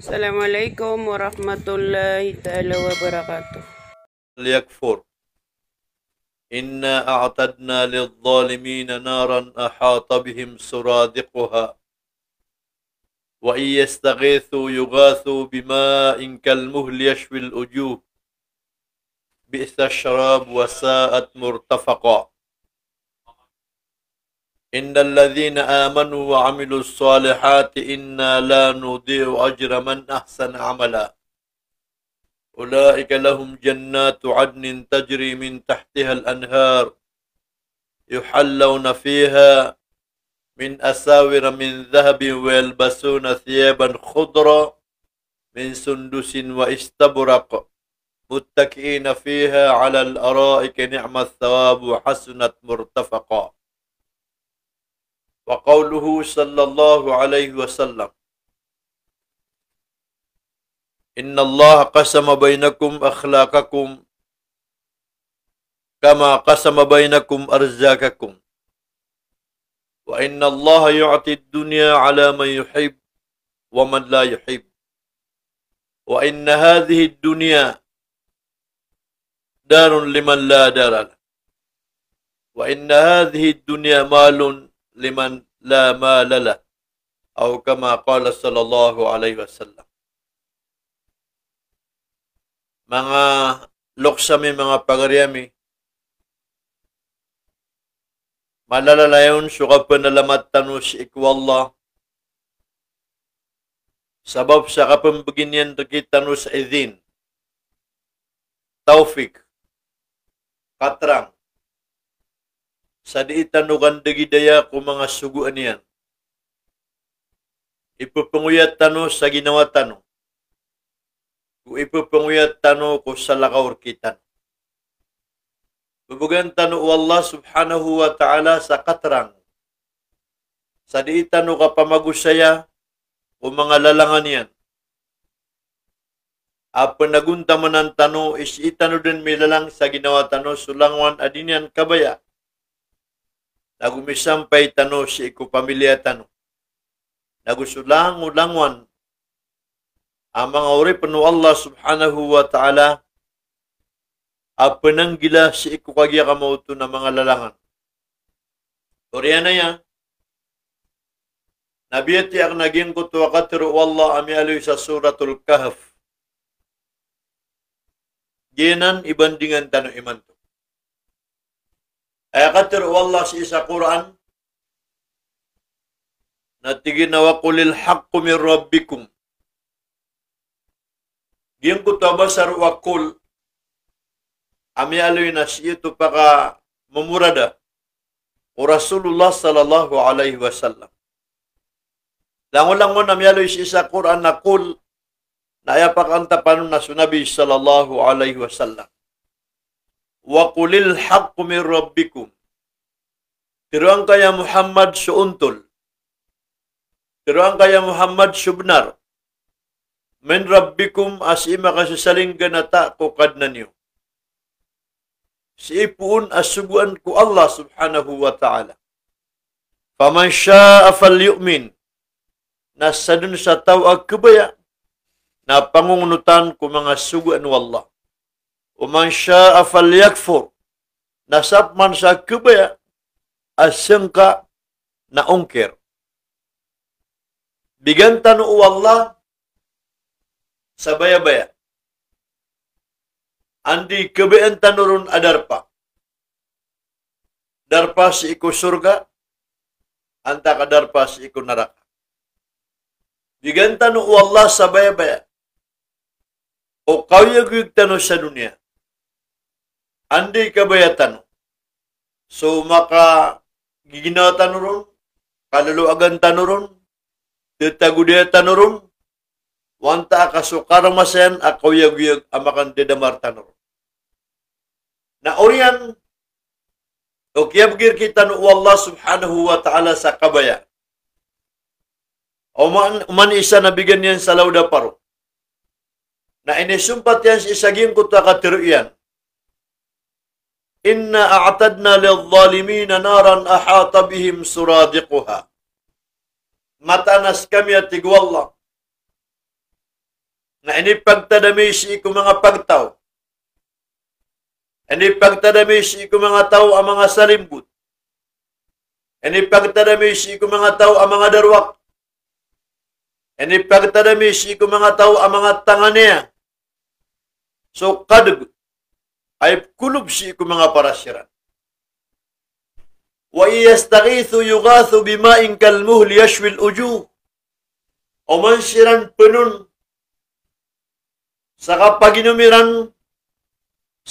Assalamualaikum warahmatullahi ta'ala wabarakatuh. ليكفر إنا أعتدنا للظالمين نارا أحاط بهم سرادقها وإن يستغيثوا يغاثوا بماء كالمهل يشوي الوجوه بئس الشراب وساءت مرتفقا إن الذين آمنوا وعملوا الصالحات إنا لا نضيع أجر من أحسن عملا أولئك لهم جنات عدن تجري من تحتها الأنهار يحلون فيها من أساور من ذهب ويلبسون ثيابا خضرا من سندس واستبرق متكئين فيها على الأرائك نعم الثواب وحسنت مرتفقا وقوله صلى الله عليه وسلم إن الله قسم بينكم أخلاقكم كما قسم بينكم أرزاقكم وإن الله يعطي الدنيا على من يحب ومن لا يحب وإن هذه الدنيا دار لمن لا دار له وإن هذه الدنيا مال لمن لا مال له أو كما قال صلى الله عليه وسلم. Mga loksami, mga pagariami, malalalayon suka panalamat tanus ikwallah sabab sa kapambaginian kita tanus idin taufik katrang sa diitanukan dagidaya ko mga suguan niyan ipupanguyat tanus sa ginawa tanong kung ipupanguyat tanong ko sa lakaw kita. Bubugan tanong Allah subhanahu wa ta'ala sa katrang. Sa diitano ka pamagusaya o mga lalangan yan. Apa nagunta man ang tanong is itano din milalang sa ginawa tanong sulangwan adinyan kabaya. Nagumisampay tanong si iku pamilya tanong. Nagusulang ulangwan ang mga uri penuh Allah subhanahu wa ta'ala apa nang gila si iku kagya kamauto na mga lalangan. Oriana ya, nabiyati ang naging kutuwa katiru Allah ami aloy sa suratul kahf. Ginan ibandingan tanong iman to. Ay katiru Allah sa isa Quran, natigin na wakulil haqqu min rabbikum. Giyang kutaba sa wakul, ami aloy na siya ito paka mamurada o Rasulullah sallallahu alaihi wasallam. Lango-lango ami aloy siya sa Quran na kul, na ayapak ang tapanon na sunabi sallallahu alaihi wasallam. Wakulil haqqu min rabbikum. Tiruang kaya Muhammad suuntol. Tiruang kaya Muhammad subnar. Men rabbikum as ima kasisaling ganata ko kadna niyo. Si ipuun asuguan ko Allah subhanahu wa ta'ala. Faman sya'a falyu'min. Nasadun sa tawag kubaya. Na pangungunutan ko mga suguan wallah. Uman sya'a falyakfur. Nasab man sa kubaya. Asangka na ungkir. Bigantan o wallah. Sabaya-baya. Andi kebean tanurun adarpa. Darpa si iku surga, anta ka darpa si iku neraka. Digantano Allah sabaya-baya. O kaya guyag tano sa dunia. Andi kabaya tano. So maka giginaw tanurun, kaluluagan tanurun, titagudya tanurun, wanta akasukar masen akawiyag-yag amakan dedamar tanur. Na orian, o kiyabgir kita no Allah subhanahu wa ta'ala sa kabaya. O man isa nabigyan yan sa lauda paro. Na inisumpat yan sa isagin ko takatiru yan. Inna a'tadna lil-zalimina naran ahata bihim suradiquha. Matanas kami at tigwallah. nga ini pagtadami si iku mga pagtaw. Ini pagtadami si iku mga tao ang mga salimbut. Ini pagtadami si iku mga tao ang mga darwak. Ini pagtadami si iku mga tao ang mga tangannya. So kadug ay kulub si iku mga parasyaran. Wa iyastaghithu yughathu bima'in kalmuhli yashwil ujuh. O mansiran penun sa kapaginumiran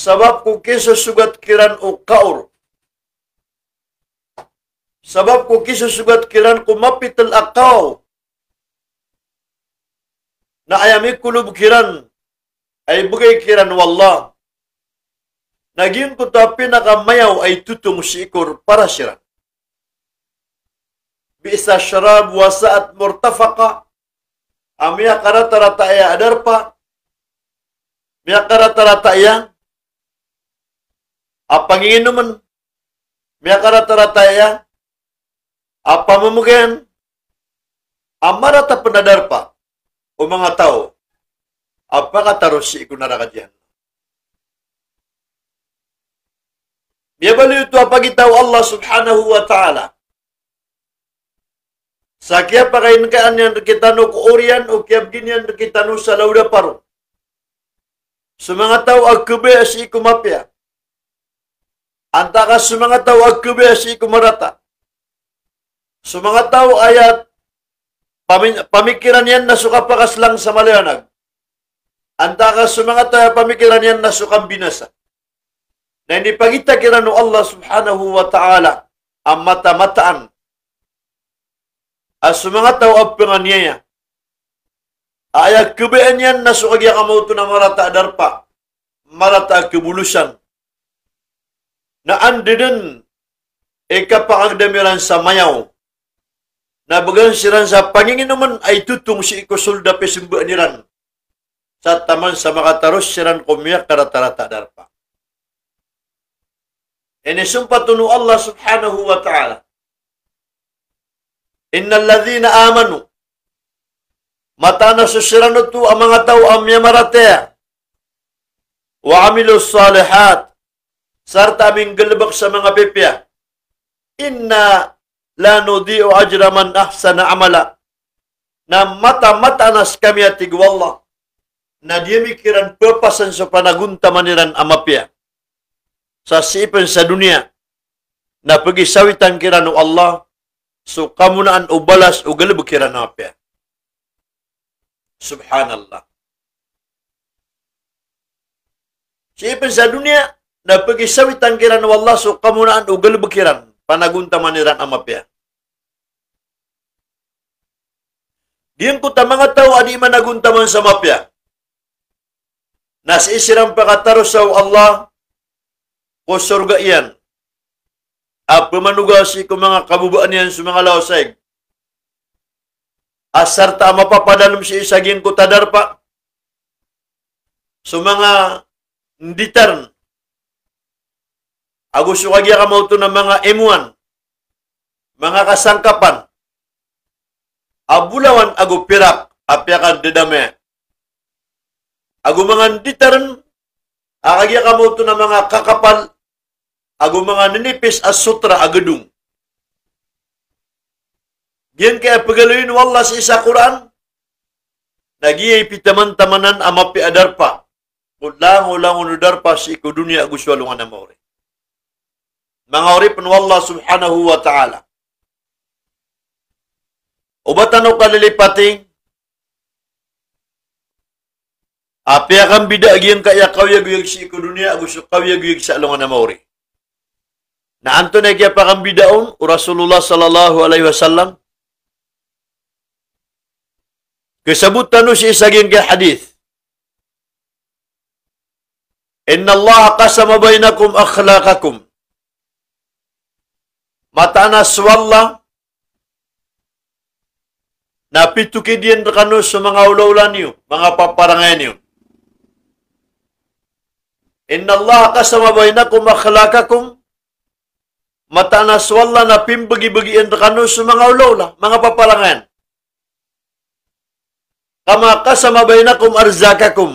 sabab ko kiso sugat kiran o kaur. Sabab ko kiso sugat kiran ko mapital akaw. Na ayami kulub kiran ay bugay kiran wallah. Naging ko tapi nakamayaw ay tutung si ikor para siran. Bisa syarab wasaat murtafaqa. Amya karata-rata ya adarpa. Mya karata-rata ya. Apa nginuman? Mya karata-rata ya. Apa memugen? Amarata penadarpa. O mga tao. Apa kataros si ikon narakadyan? Miyabalo ito apa gitaw Allah subhanahu wa ta'ala. Sa kaya pakainkaan yan kita no kuorian o kaya ginyan kita no sa lauda paro. Sa mga tao agkube si iku mapia. Antaka sa mga tao agkube si iku marata. Sa mga tao ayat pamikiran yan na sukapakas lang sa maliwanag. Antaka sa mga tao pamikiran yan na sukang binasa. Na hindi pagita kira no Allah subhanahu wa ta'ala ang mata-mataan. As mga tao ang panganyaya. Ayag kubaan yan na sukagya kamauto na marata adarpa. Marata kebulusan. Na andinin ikapakagdamiran sa mayaw. Na bagan siran sa panginginuman ay tutung si ikusulda pesimbaaniran. Sa taman sa makataros siran kumiyak karata-rata adarpa. Ini sumpah tunu Allah subhanahu wa ta'ala. Innal ladhina amanu. Mata na susiran ito ang mga tao ang miyamaratea. Wa amilu salihat. Sarta aming galabak sa mga pipya. Inna la nudi'u ajra man ahsana amala. Na mata-mata nas kami atig wallah. Na dia mikiran pepasan sa panagunta maniran amapya. Sa sipan sa dunia. Na pergi sawitan kirano Allah. So kamunaan o balas o galabag kiran amapya. Subhanallah. Sipan sa dunia. Na pergi sawitan kirano Allah. So kamunaan o galabag kiran. Panagunta maniran amapya. Diyan ko ta mga tao adi managuntaman sa mapya. Nas isirang pakataro sa Allah ko surga iyan. Apa manugasi ko mga kabubaan yan sa mga laosay. Asar ta mapapadalom si isagin ko tadarpa. So mga nditarn. Agus sukagya ka mauto ng mga emuan. Mga kasangkapan. Abulawan agu pirak. Apyakan dedame. Agu mga nditarn. Akagya ka mauto ng mga kakapal. Agu mga ninipis as sutra agedung. Diyan kaya pagaluin wallah sa isa Quran. Nagiyay pitaman-tamanan amapi adarpa. Ulang-ulang unudarpa si iku dunia aguswalungan na maori. Mga oripin wallah subhanahu wa ta'ala. Ubatan o kalilipating. Api akan bidak gian kaya kawyag-yag si iku dunia aguswalungan kawyag-yag sa alungan na maori. Na anto na kaya pa kang bidaon, o Rasulullah sallallahu alaihi wasallam, kasabutan no si isagin kaya hadith. Inna Allah qasama bainakum akhlaqakum. Matana swalla, na pitukidian rekano sa mga ulaw-ulan niyo, mga paparangan niyo. Inna Allah qasama bainakum akhlaqakum. Mata na swalla na pimbagi-bagian rekano sa mga ulaw-ula, mga paparangan. kama qasama bainakum arzakakum.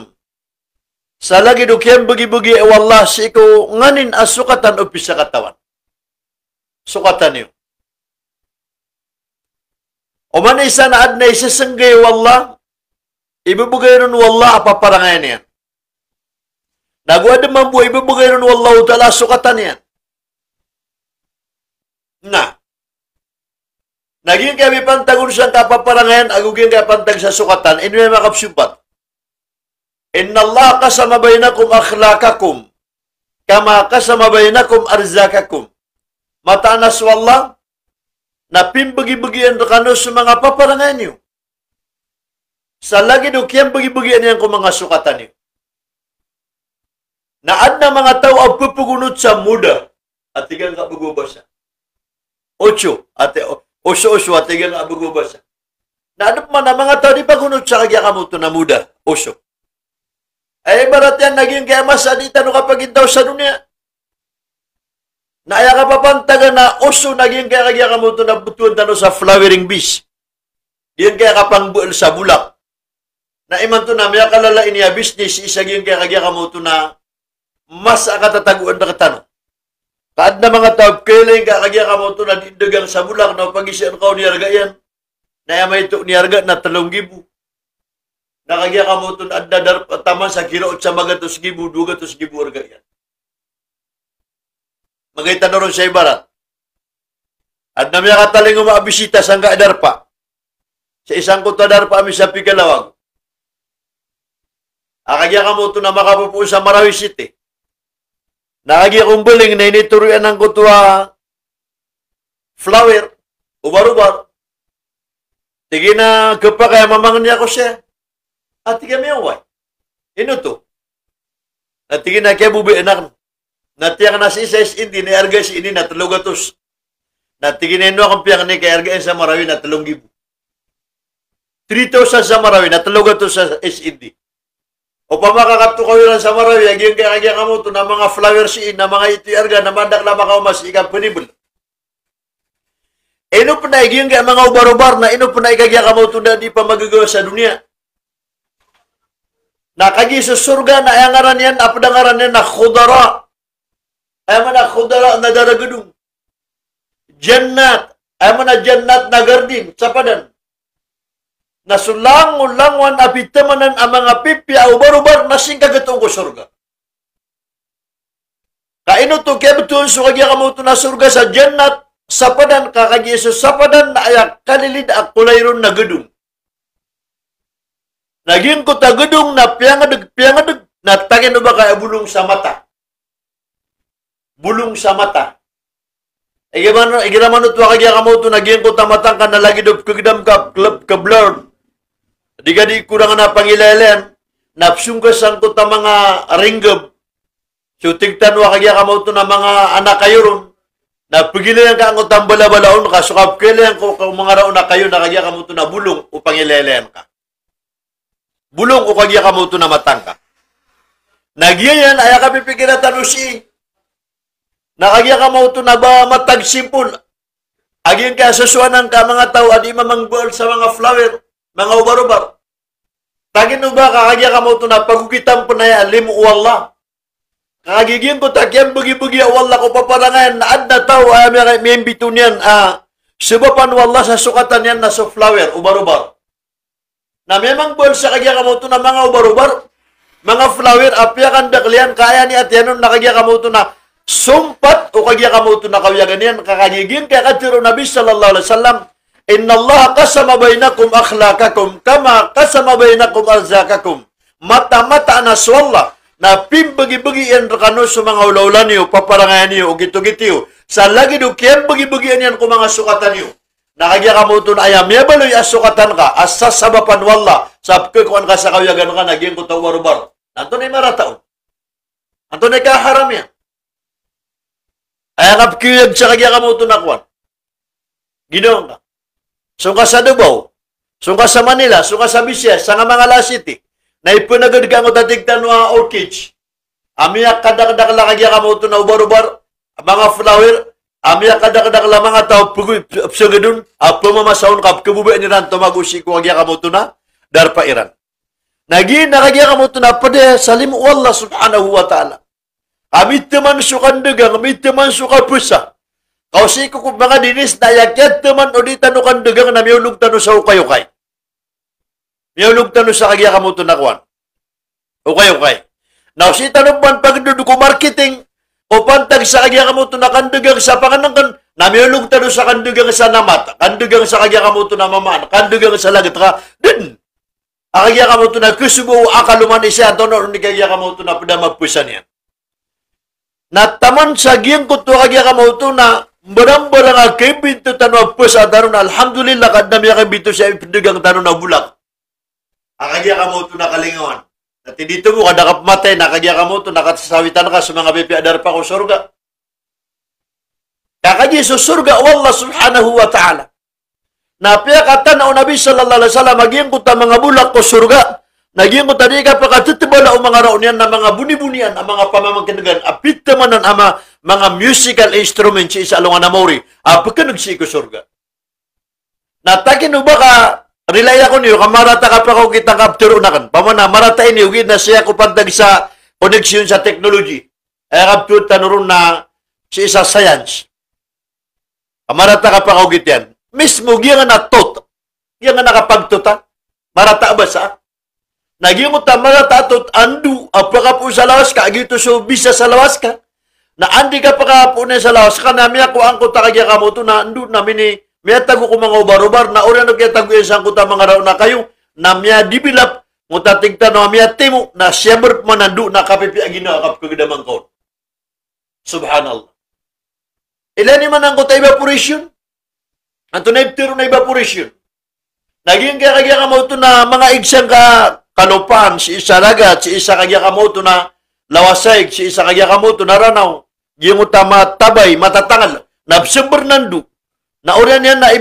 Salagi do kiyam bagi-bagi wallah si ko nganin asukatan o pisa katawan. Sukatan niyo. O man isa na ad na isa sanggay wallah, ibibigay ron wallah apa parangayan niyan. Nagwad naman po, ibibigay ron wallah utala sukatan niyan. Na. Naging kami pantagun sa kapaparangayan, agugin kaya pantag sa sukatan, inuwi makapsupat. Inna Allah kasama bainakum akhlakakum, kama kasama bainakum arzakakum. Mataanas wallah, na pimbagi-bagian kano sa mga paparangayan niyo. Sa lagi do kiyang bagi-bagian niyan kung mga sukatan niyo. Naad na mga tao ang pupugunot sa muda, at tigang kabugubasa. Ocho, ate, oso-oso, at tigang kabugubasa. Naadap man na mga tao, di pagunot sa kagya kamuto na muda, oso. Ay, barat yan, naging kaya mas adita no kapag intaw sa dunia. Naaya ka papantaga na oso, naging kaya kagya kamuto na butuan tano sa flowering bees. Yan kaya kapang buel sa bulak. Na iman to na, may akalala iniya business, isaging kaya kagya kamuto na mas akatataguan na katano. Kaad na mga tao, kailan ka kagya kamuto na dindagang sa bulak na pag-isian ka niyarga yan. Naaya may ito niyarga na 3,000. Nakagya kamuto na adadar taman sa kiraot sa mga 2,000, 2,000 arga yan. Magayta na ron sa ibarat. At na may kataling umaabisita sa nga adarpa. Sa isang kutadarpa kami sa Pigalawag. Akagya kamuto na makapupo sa Marawi City. Nakagya kong buling na inituruan ng kutuwa flower, ubar-ubar. Tigi na kapa kaya mamangan niya ko siya. At tiga may away. Ino to? At tigi na kaya bubi anak. Natiyang na si Isais hindi na arga si ini na 300. Natigi na ino akong piyang ni kaya arga sa Marawi na 3,000. 3,000 sa Marawi na 300 sa SND. O pamakakapto kayo lang sa Marawi, agyan kaya mo ito na mga flowers na mga ito arga na mandak na makaumas ikang penibel. Ino pa na agyan kaya mga ubar-ubar na ino pa na ikagya ka mo ito na di pa magagawa sa dunia. Nakagi sa surga na ayangaran yan, apadangaran yan na khudara. Ayaman na khudara na daragudong. Jannat, ayaman na jannat na gardin, sa padan. Nasulang-ulangwan apitamanan ang mga pipya o barubar na singkagatong ko surga. Kaino to kaya betul so kagya kamuto na surga sa jannat sa padan kakagya sa padan na ayak kalilid at kulayron na gedung. Naging ko ta gedung na piyangadag na tagin ba kaya bulong sa mata. Bulong sa mata. Igiraman ito kagya kamuto naging ko ta matang ka na lagi do kagdam ka blurred. Di ka di kurang na pangilelen, napsung ka sang ko ta mga ringgab. So, tigtan wa kagya ka mo ito na mga anak kayo ron. Napigilan ka ang utang balabalaon ka, so kapkilan ko kung mga raon na kayo na kagya ka mo ito na bulong o pangilelen ka. Bulong o kagya ka mo ito na matang ka. Nagyayan, ay ka pipigilan tanusi. Nakagya ka mo ito na ba matag simpul. Agyan ka sasuanan ka mga tao, adi mamangbual sa mga flower. Mga ubar-ubar. Tagin mo ba kakagya ka mo ito na pagukitan po na yan, limu wallah. Kakagigyan ko takyang bugi-bugi wallah ko paparangayan na ad na tao ay may imbito niyan. Subapan wallah sa sukatan yan na sa flower, ubar-ubar. Na memang buwal sa kagya ka mo ito na mga ubar-ubar, mga flower, apyakan daklian, kaya ni at yanon nakagya ka mo ito na sumpat o kagya ka mo ito na kawiyagan yan. Kakagigyan kaya katiro Nabi sallallahu alaihi wasallam, Inna Allah kasama bainakum akhlakakum kama kasama bainakum arzakakum. Mata-mata na swalla na pimbagi-bagi yan kano sa mga ulaulan niyo, paparangayan niyo, o gito-gitiyo. Sa lagi do kiyang bagi-bagian yan kung mga sukatan niyo. Nakagya ka mo ito na ayam, miyabalo yung sukatan ka, asas sabapan wala, sa kukuan ka sa kawiyagan ka, nagyang ko tawarubar. Nanto na yung marataon. Nanto na kaharam yan. Ayang apkiyag sa kagya ka mo ito na kuwan. Ginoon ka. Sungka sa Davao, sungka sa Manila, sungka sa Visayas, sa mga La City, na ipunagad ka mo tatigtan mga orchids. Amiya kadak-dak lakagya ka mo ito na ubar-ubar, mga flower, amiya kadak-dak la mga tao, psugadun, pumamasaon ka, kabubayan niran, tumagusi ko agya ka mo ito na, darpa Iran. Nagi nakagya kamu tu na pada salim Allah subhanahu wa ta'ala. Kami teman suka degang, kami teman suka pusah. Kau si kukup mga dinis na yakyat teman o di tanukan degang na miyulog tanu sa ukay-ukay. Miyulog tanu sa kagya kamu tu nakuan. Ukay-ukay. Now si tanupan pagduduko marketing o pantag sa kagya kamu tu nakandegang sa panganangkan na miyulog tanu sa kandegang sa namat, kandegang sa kagya kamu tu na mamaan, kandegang sa lagat ka, din. Akagya kamu tu na kusubo akaluman isya tono ni kagya kamu tu na pada mapusan yan. Na taman sa giyang kutu kagya kamu tu na barang-barang akibit tu tanu apus adarun alhamdulillah kadam ya kabito siya ipidegang tanu na bulak. Akagya kamu tu na kalingawan. At dito mo kada kapmatay nakagya kamu tu nakasasawitan ka sa mga bepi adar pa ko surga. Kakagya sa surga Allah subhanahu wa ta'ala. Napia kata na Nabi sallallahu alaihi wasallam maging ko ta mga bulak ko surga. Naging ko tadi ka pakatutubala o mga raunian na mga buni-bunian ang mga pamamangkinagan apit tamanan ama mga musical instruments sa isalungan na mori. Apakanog si ko surga. Natakin mo ba ka relaya ko niyo kamarata ka pa ko kitang kapturo na kan. Pamana marata ini ugid na siya ko pantag sa koneksyon sa technology. Ay kapturo tanurun na si isa science. Kamarata ka pa ko yan. Mismo giya nga natot. Giya nga nakapagtuta. Marata ba sa? Naging mo ta marata tot andu. Apaka po sa lawas ka. Agito so bisa sa lawas ka. Na andi ka pa ka po na sa lawas ka. Na miya ko ang kuta kagya ka mo to na andu na mini. Miya tago ko mga ubar-ubar. Na ori ano kaya tago isang kuta mga raw na kayo. Na miya dibilap. Muta tingta na miya timo. Na siyember manandu na kapipi agina kap kagdamang kaon. Subhanallah. Ilan ni man ang kuta evaporation? Anto na ibtiro na evaporation. Naging kaya ka mo ito na mga igsang ka kalupan, si isa lagat, si isa kaya ka mo ito na lawasay, si isa kaya ka mo ito na ranaw. Yung utama tabay, matatangal, nabsumber nandu. Na orian yan na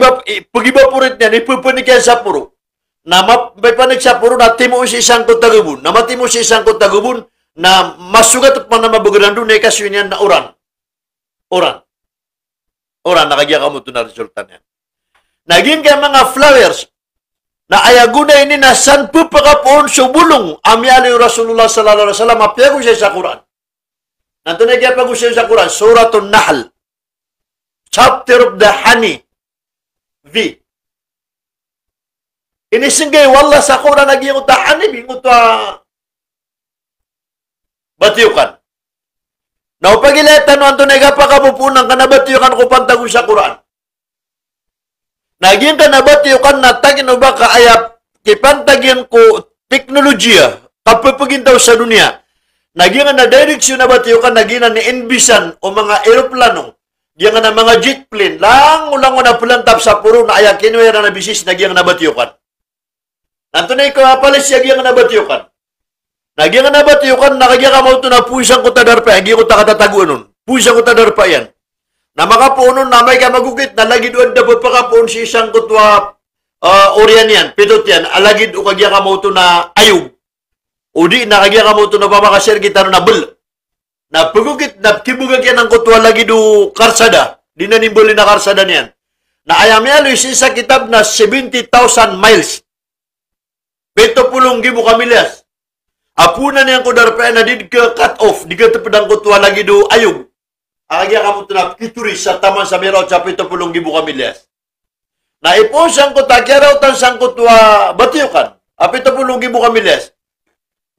pag-evaporate niyan, ipupunik yan sa puro. Na may panik sa puro na timo si isang kutagubun. Na matimo si isang kutagubun na masugat at man na mabugaran doon na ikasyon yan na oran. Oran. Oran, nakagya ka mo ito na resulta niyan. Naging kay mga flowers na ayagunay ni na san po pagkapoon sa bulong amyali Rasulullah sallallahu alaihi wasallam mapiago siya sa Quran. Nanto na kaya pag siya sa Quran, Suratul Nahl, chapter of the honey, V. Inisinggay wala sa Quran naging uta honey, bingot batiyukan. Na upagileta no anto na kapakapupunan ka na batiyukan ko pantago sa Quran. Naging ka nabatiyukan na tagin o ba kaayap kipantagin ko teknolohiya kapapagin daw sa dunia. Naging na direksyon na batiyukan naging na ni-envisan o mga aeroplano. Diyan na mga jet plane. Lang na pulantap sa puro na ayak kinuya na nabisis naging na batiyukan. Nanto na ikaw apalis naging na batiyukan. Naging na batiyukan nakagyan ka mo ito na pusang ko tadarpa. Hindi ko takatataguan nun. Pusang ko tadarpa yan. Na makapunon na may kamagugit na lagi doon na pagpakapuon si isang kutwa orian yan, pitot yan, alagid o kagya ka mo ito na ayog. O di na kagya ka mo ito na pamakasir kita na bel. Na pagugit na kibugag yan ang kutwa lagi do karsada. Di na nimbuli na karsada niyan. Na ayam yan si isa kitab na 70,000 miles. 70 kamilyas. Apunan niyang kudarpa na di ka cut off. Di ka tapadang kutwa lagi do ayog. Agya ka mo ito na kituri sa taman sa miraw sa 70,000 kamilyas. Na iposang ko tagyaraw tan sang ko tuwa batiyukan. 70,000 kamilyas.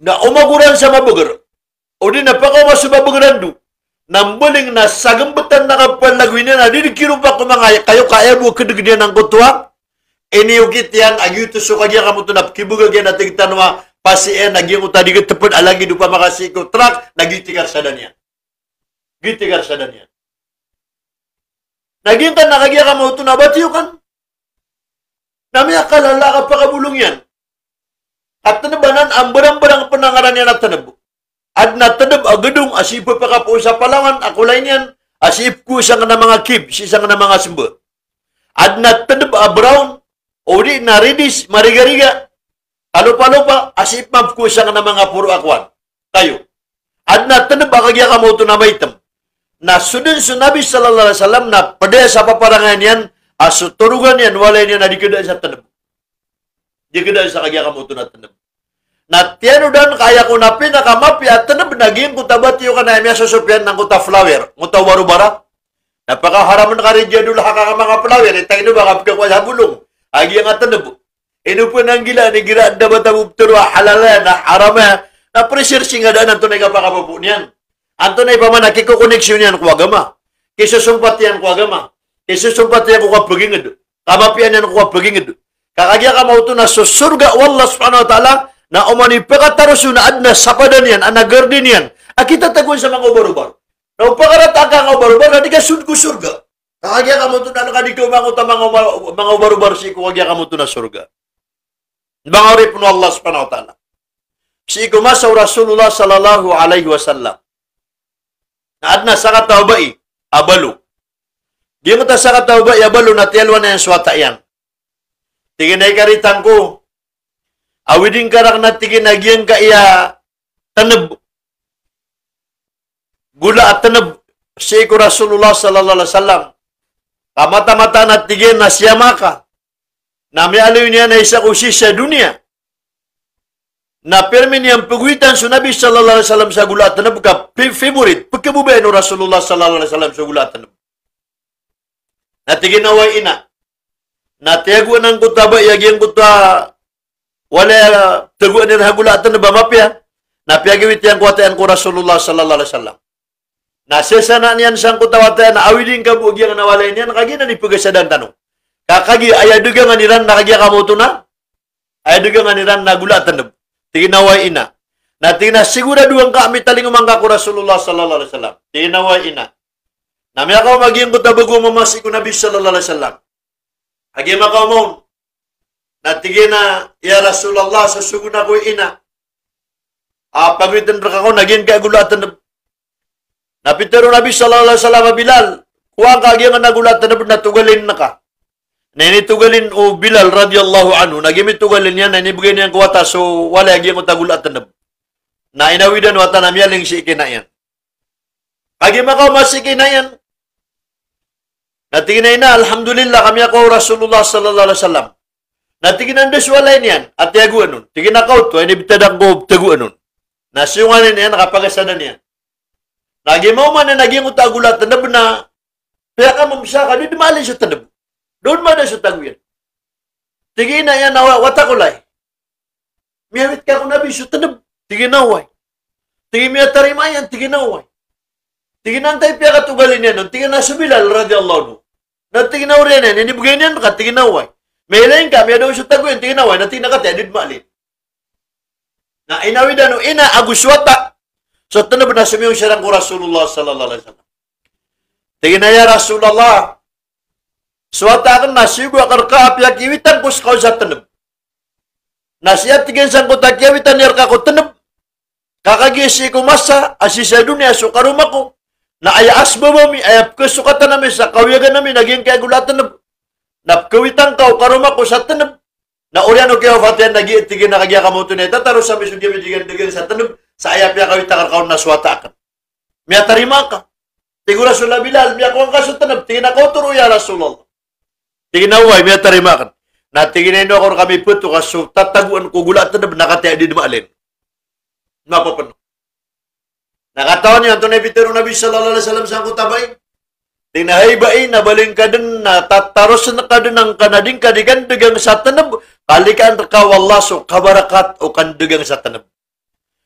Na umaguran sa mabugar. O di napakawas sa mabugaran do. Nambuling na sagambatan na kapalagwin na didikiro pa ko mga kayo kaya mo kadagdian ng kutwa. Iniyugit yan agyuto so kagya ka mo ito na kibugag yan nating tanwa pasien nagyang utadi ka tapod alagi do pa makasiko truck nagyutikar sa danyan. Gitigar sa danyan. Naging ka nakagya ka mo ito na batiyukan. Namiya kalala ka pakabulong yan. At tanabanan ang barang-barang panangaran yan at tanab. At natanab agadong asipo pa ka po sa palangan akulay niyan. Asip ko isang na mga kib, isang na mga simba. At natanab brown o di na redis, marigariga. Alo-palo asip map ko isang na mga puro akwan. Tayo. At natanab akagya ka mo ito na maitam. Na sudin sa Nabi sallallahu alaihi wasallam na pada sa paparangan yan, asuturugan yan, walay niya na dikida sa tanab. Di kedai sa kagya kamu tu na tanab. Na tiano dan kaya ko na pinakamapia tanab naging kutabati yung kanay miya susupyan ng kuta flower. Muta warubara. Napakaharaman ka rin dyan ka mga flower. Itay no baka pagkakwa sa bulong. Agi ang tanab. Ino po nang gila ni gira da batabub turwa halala na harama na pressure singa daan ang tunay kapakapapu niyan. Ang tunay pa man nakikukoneksyon yan ko agama. Kisusumpat yan ko agama. Kisusumpat yan ko kapagingid. Kamapian yan ko kapagingid. Kakagya ka mauto na sa surga wallah subhanahu wa ta'ala na umani pagkataruso na adna sapadan yan, anagardin yan. Akita taguan sa mga ubar-ubar. Na upakarat ka nga ubar-ubar na di ka sud ko surga. Kakagya ka mauto na nakadikaw mga ubar-ubar si kakagya ka mauto na surga. Mga rip no Allah subhanahu wa ta'ala. Si ikumasaw Rasulullah sallallahu alaihi wasallam. Na adna sa katawbai, abalo. Di mo ta sa katawbai, abalo na tiyalwa na yan swata yan. Tingin ay karitang ko. Awiding karak na tingin nagyan ka iya tanab. Gula at tanab. Si ko Rasulullah sallallahu alaihi wasallam. Kamata-mata na tingin na siyama ka. Na may alaw niya na isa kusi sa dunia. Na permin niyang pagwitan sa Nabi sallallahu alaihi wasallam sa gula at tanab ka favorite. Pagkabubay no Rasulullah sallallahu alaihi wasallam sa gula at tanab. Na tingin na way ina. Na tiyaguan ng kutaba, yagyan kuta, wala taguan ng hagulatan na ba mapia? Na piyagawit yan kuwatayan ko Rasulullah sallallahu alaihi wasallam. Na sesana niyan sang kutawatayan na awidin ka buog yan na walay niyan, kagina ni pagasadan tanong. Kakagi, ayaduga nga niran na kagya kamoto na? Ayaduga nga niran na gulatan na. Tinaway ina. Na tina siguraduhan ka kami taling umangka ko Rasulullah sallallahu alaihi wasallam. Tinaway ina. Na may ako maging kutabago mamasi ko Nabi sallallahu alaihi wasallam. Agi makamon. Natigin na, ya Rasulullah, sa sugo na ko ina. Pagwitan ka ko, naging kagulatan na. Napitero Nabi sallallahu alaihi wasallam Bilal. Kuha ka agi nga nagulatan na, natugalin na ka. Nainitugalin o Bilal radiyallahu anhu. Nagimit tugalin yan, nainibigay niyan kuwata, so wala agi nga tagulatan na. Na inawidan wata na miyaling si ikinayan. Agi makamas ikinayan. Natingin na, alhamdulillah, kami ako Rasulullah sallallahu alaihi wasallam. Natingin ang deswalay niyan, at tiaguan nun. Tingin ako ito, ay nibitadak ko, tiaguan nun. Nasiyungan niyan, nakapagasadan niyan. Nagimaw man na naging utagulat, tanab na, kaya ka mamsa ka, di mali sa tanab. Doon man na sa taguyan. Tingin na yan, watakulay. Miyawit ka kung nabi sa tanab. Tingin na way. Tingin miya tarimayan, tingin na way. Tingin na tayo piya katugalin yan, tingin na sa Bilal, radiyallahu anhu. Natingin na rin yan, inibigay niyan ka, tingin na way. May lain ka, may daw sa taguyan, tingin na way, natingin na ka, tiadid maalin. Na inawidan o ina, aguswata. So, tanab na sumiyong siyarang ko Rasulullah sallallahu alaihi wasallam. Tingin na ya Rasulullah. Swata akan nasibu akar ka, piya kiwitan ko sa tanab. Nasiyat tingin sang ko takiwitan niyar ka ko tanab. Kakagisi ko masa, asisa dunia, sukaruma ko. Na aya asba mami, aya kesukatan namin sa kawiyagan namin, naging kagulatan na napkawitan ka, karuma ko sa tanab. Na uriyan o kaya fatihan, nag-iitigin na kagya kamuto na ita, taro sa misyon digan sa tanab, sa aya piya kawitan ka na swata akan. Miya tarima ka. Tigo Rasulullah Bilal, miya ko ang kaso tanab, tingin ako turo ya Rasulullah. Tingin na uway, miya tarima akan. Na tingin na ino ako kami puto, kaso tataguan ko gula tanab, nakataya din maalin. Mapapano. Nakataon niya, ito na ipitero Nabi sallallahu alaihi wasallam sa kutabay. Tinahaybay, nabaling ka din, natataros na ka din ang kanading kadigan-digang sa tanab. Kalikaan ka wallaso, kabarakat o kandigang sa tanab.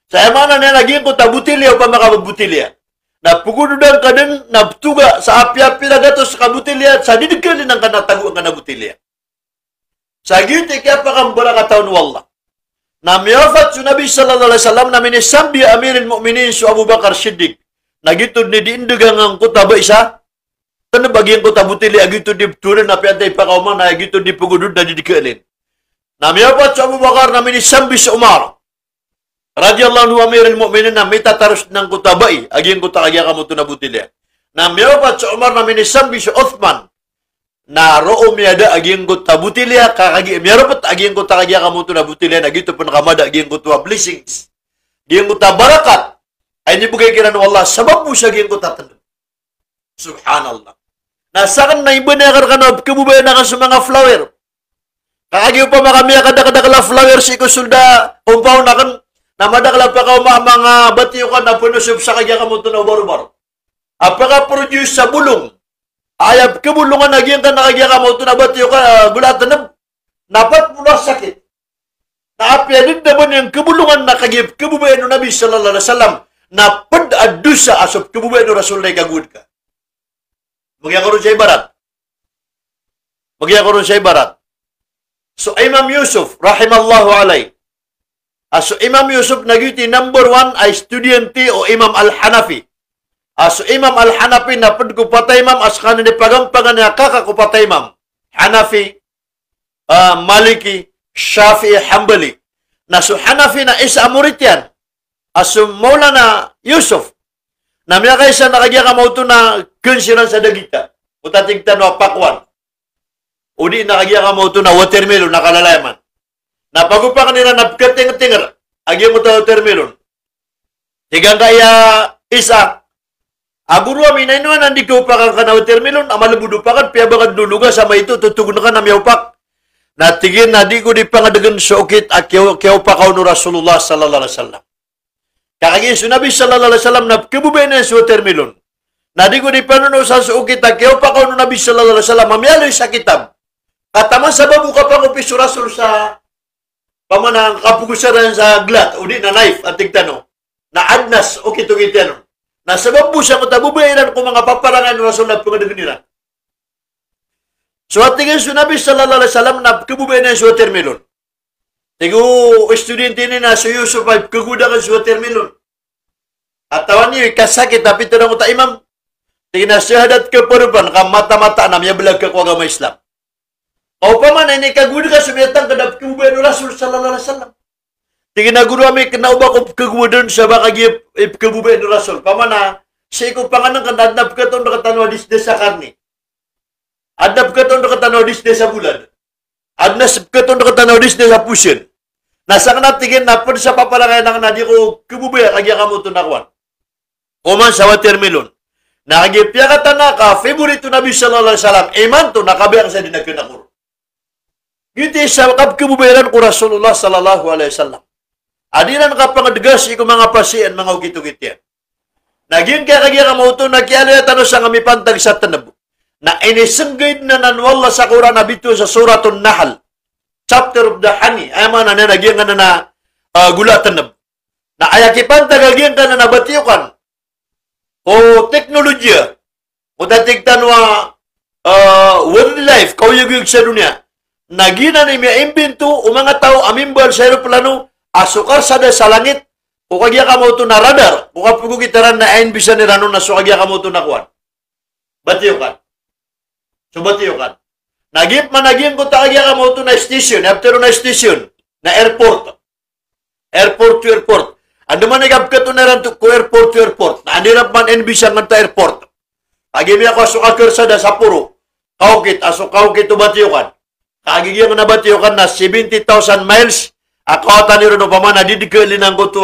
Sa emana na naging ko tabutilya o pamakabutilya. Napugududan ka din, naptuga sa api-api na gato sa kabutilya, sa didigalin ang kanatago ang kanabutilya. Sa giti, kaya pa kang barakataon wallah. Na miyafat sa Nabi sallallahu alaihi wasallam na minisambi amirin mu'minin su Abu Bakar Siddiq. Nagitod ni diindugang ang kutaba isa. Tanab bagiang kutabutili agitod di turin na piyantay pakauman na agitod di pagudod na didikailin. Na miyafat sa Abu Bakar na minisambi sa Umar. Radiyallahu anhu amirin mu'minin na mitataros ng kutabai. Aging kutakagya ka mo ito na butili. Na miyafat sa Umar na minisambi sa Uthman. Na roo miyada aging ko tabutilya kakagi miyarapat aging ko takagya kamuto na butilya na gito po nakamada aging ko tuwa blessings aging ko tabarakat ay nibugay kiran wallah sabab mo siya aging ko tatanong subhanallah nasakan na iba na karkanab kabubayan na ka sa mga flower Kaagi pa makami kada flowers iko sulda compound akan namada kala pa ka mga batiyo ka na punusub sa kagya kamo na baro-baro. Apaka produce sa bulong. Ayab kebulungan lagi yang kena kagya kamo na batiyo ka Golatnb. Napat mula sakit. Na apya din naman yung kebulungan na kagib kebubayan ng Nabi sallallahu alaihi wasallam na pad-adusa asop kebubayan ng Rasul na kagud ka. Magyakaroon sa ibarat. Magyakaroon sa ibarat. So Imam Yusuf, rahimallahu alay. So Imam Yusuf nagiti number 1 ay estudyante o Imam Al-Hanafi. So Imam Al-Hanafi na pagkupatay imam as kanin ni pagampangan na kakakupatay imam. Hanafi, Maliki, Shafi'i, Hanbali. Na so Hanafi na isa murid yan. So Maulana Yusuf. Na miya kayo siya nakagya ka mauto na kunsiran sa dagita. Mutating tanwa pakwan. O di nakagya ka mauto na watermelon na kalalayaman. Na pagupakan nila na kating-tingar. Agya mo ta watermelon. Tigang kaya isa. Aguro amin na inuan hindi ka upakan ka na watermelon. Amalabudupakan. Piyabakan duluga sama itu. Tutugun ka na miyaupak. Natigin na di ko di pangadagan sukit at kiyaw pakaw no Rasulullah sallallahu alaihi wasallam. Kakagin sa Nabi sallallahu alaihi wasallam na kibubay na sa watermelon. Na di ko di panuno sa sukit at kiyaw pakaw no Nabi sallallahu alaihi wasallam. Mamiyaloy sa kitab. Katama sa babu ka pang upiso Rasul sa pamanang kapugusaran sa glat. O di na knife at tigtano. Na adnas o kitong-kitano. Na sa babu siya matabubayiran kung mga paparangan no Rasul na pangadagan nila. So at tingin sa Nabi sallallahu alaihi wasallam na kibubay na sa watermelon. Tigo estudyante ni na sa Yusuf ay kaguda ka sa watermelon. At tawan niyo kasakit tapi tanong ta imam. Tingin na syahadat ka paruban ka mata-mata na miyabalag ka kwa agama Islam. O pa man ay kaguda ka sa miyatang kadap kibubay na Rasul sallallahu alaihi wasallam. Tingin na guru kami kinauba ko kagudan sa bakagip kibubay na Rasul. Pamana siya ko panganang kanadnap ka itong nakatanwa disdes sa karni. Adnap ka itong nakatanaw disdes sa bulan. Adnap ka itong nakatanaw disdes sa pusyon. Nasa ka natigin na pwede sa papalangay ng nadi ko kibubaya kagya ka mo ito nakwan. Kuman sa watermelon. Nakagipya ka tanaka, favorito Nabi sallallahu alaihi wasallam, iman to nakabiyang sa dinagkinakuro. Giti sa kibubayaran ko Rasulullah sallallahu alaihi wasallam. Adinan ka pangadgas iko mga pasian, mga ugito-gitian. Naging kagya ka mo ito, nakialaya tanong sa ngami pantag sa tanabo. Na inisenggid na nanwala sa Quran na bito sa Suratun Nahl, chapter of the honey, ay mga na nagyang na Golatnb. Na ayakipan tagagyang ka na nabatiyokan, o teknolohiya, o tatigtan wa world life, kauyag-yug sa dunia, nagina ni may imbento, o mga tao, amimbal sa aeroplano, asukar sa langit, o kagya ka mo ito na radar, o kapugugitaran na ainbisan ni Rano na so kagya ka mo ito na kuwan. Batiyokan. So batiyokan. Nagip man naging ko taagya ka mo ito na station, after na station, na airport. Airport to airport. Ano man nagap ka ito na rin ko airport to airport. Na anirap man enbisang ng airport. Agimi ako asukakar sa puro. Kaukit, kaukit to batiyokan. Kaagigyan na batiyokan na 70,000 miles. Ako tani rin o paman na didikalinan ko ito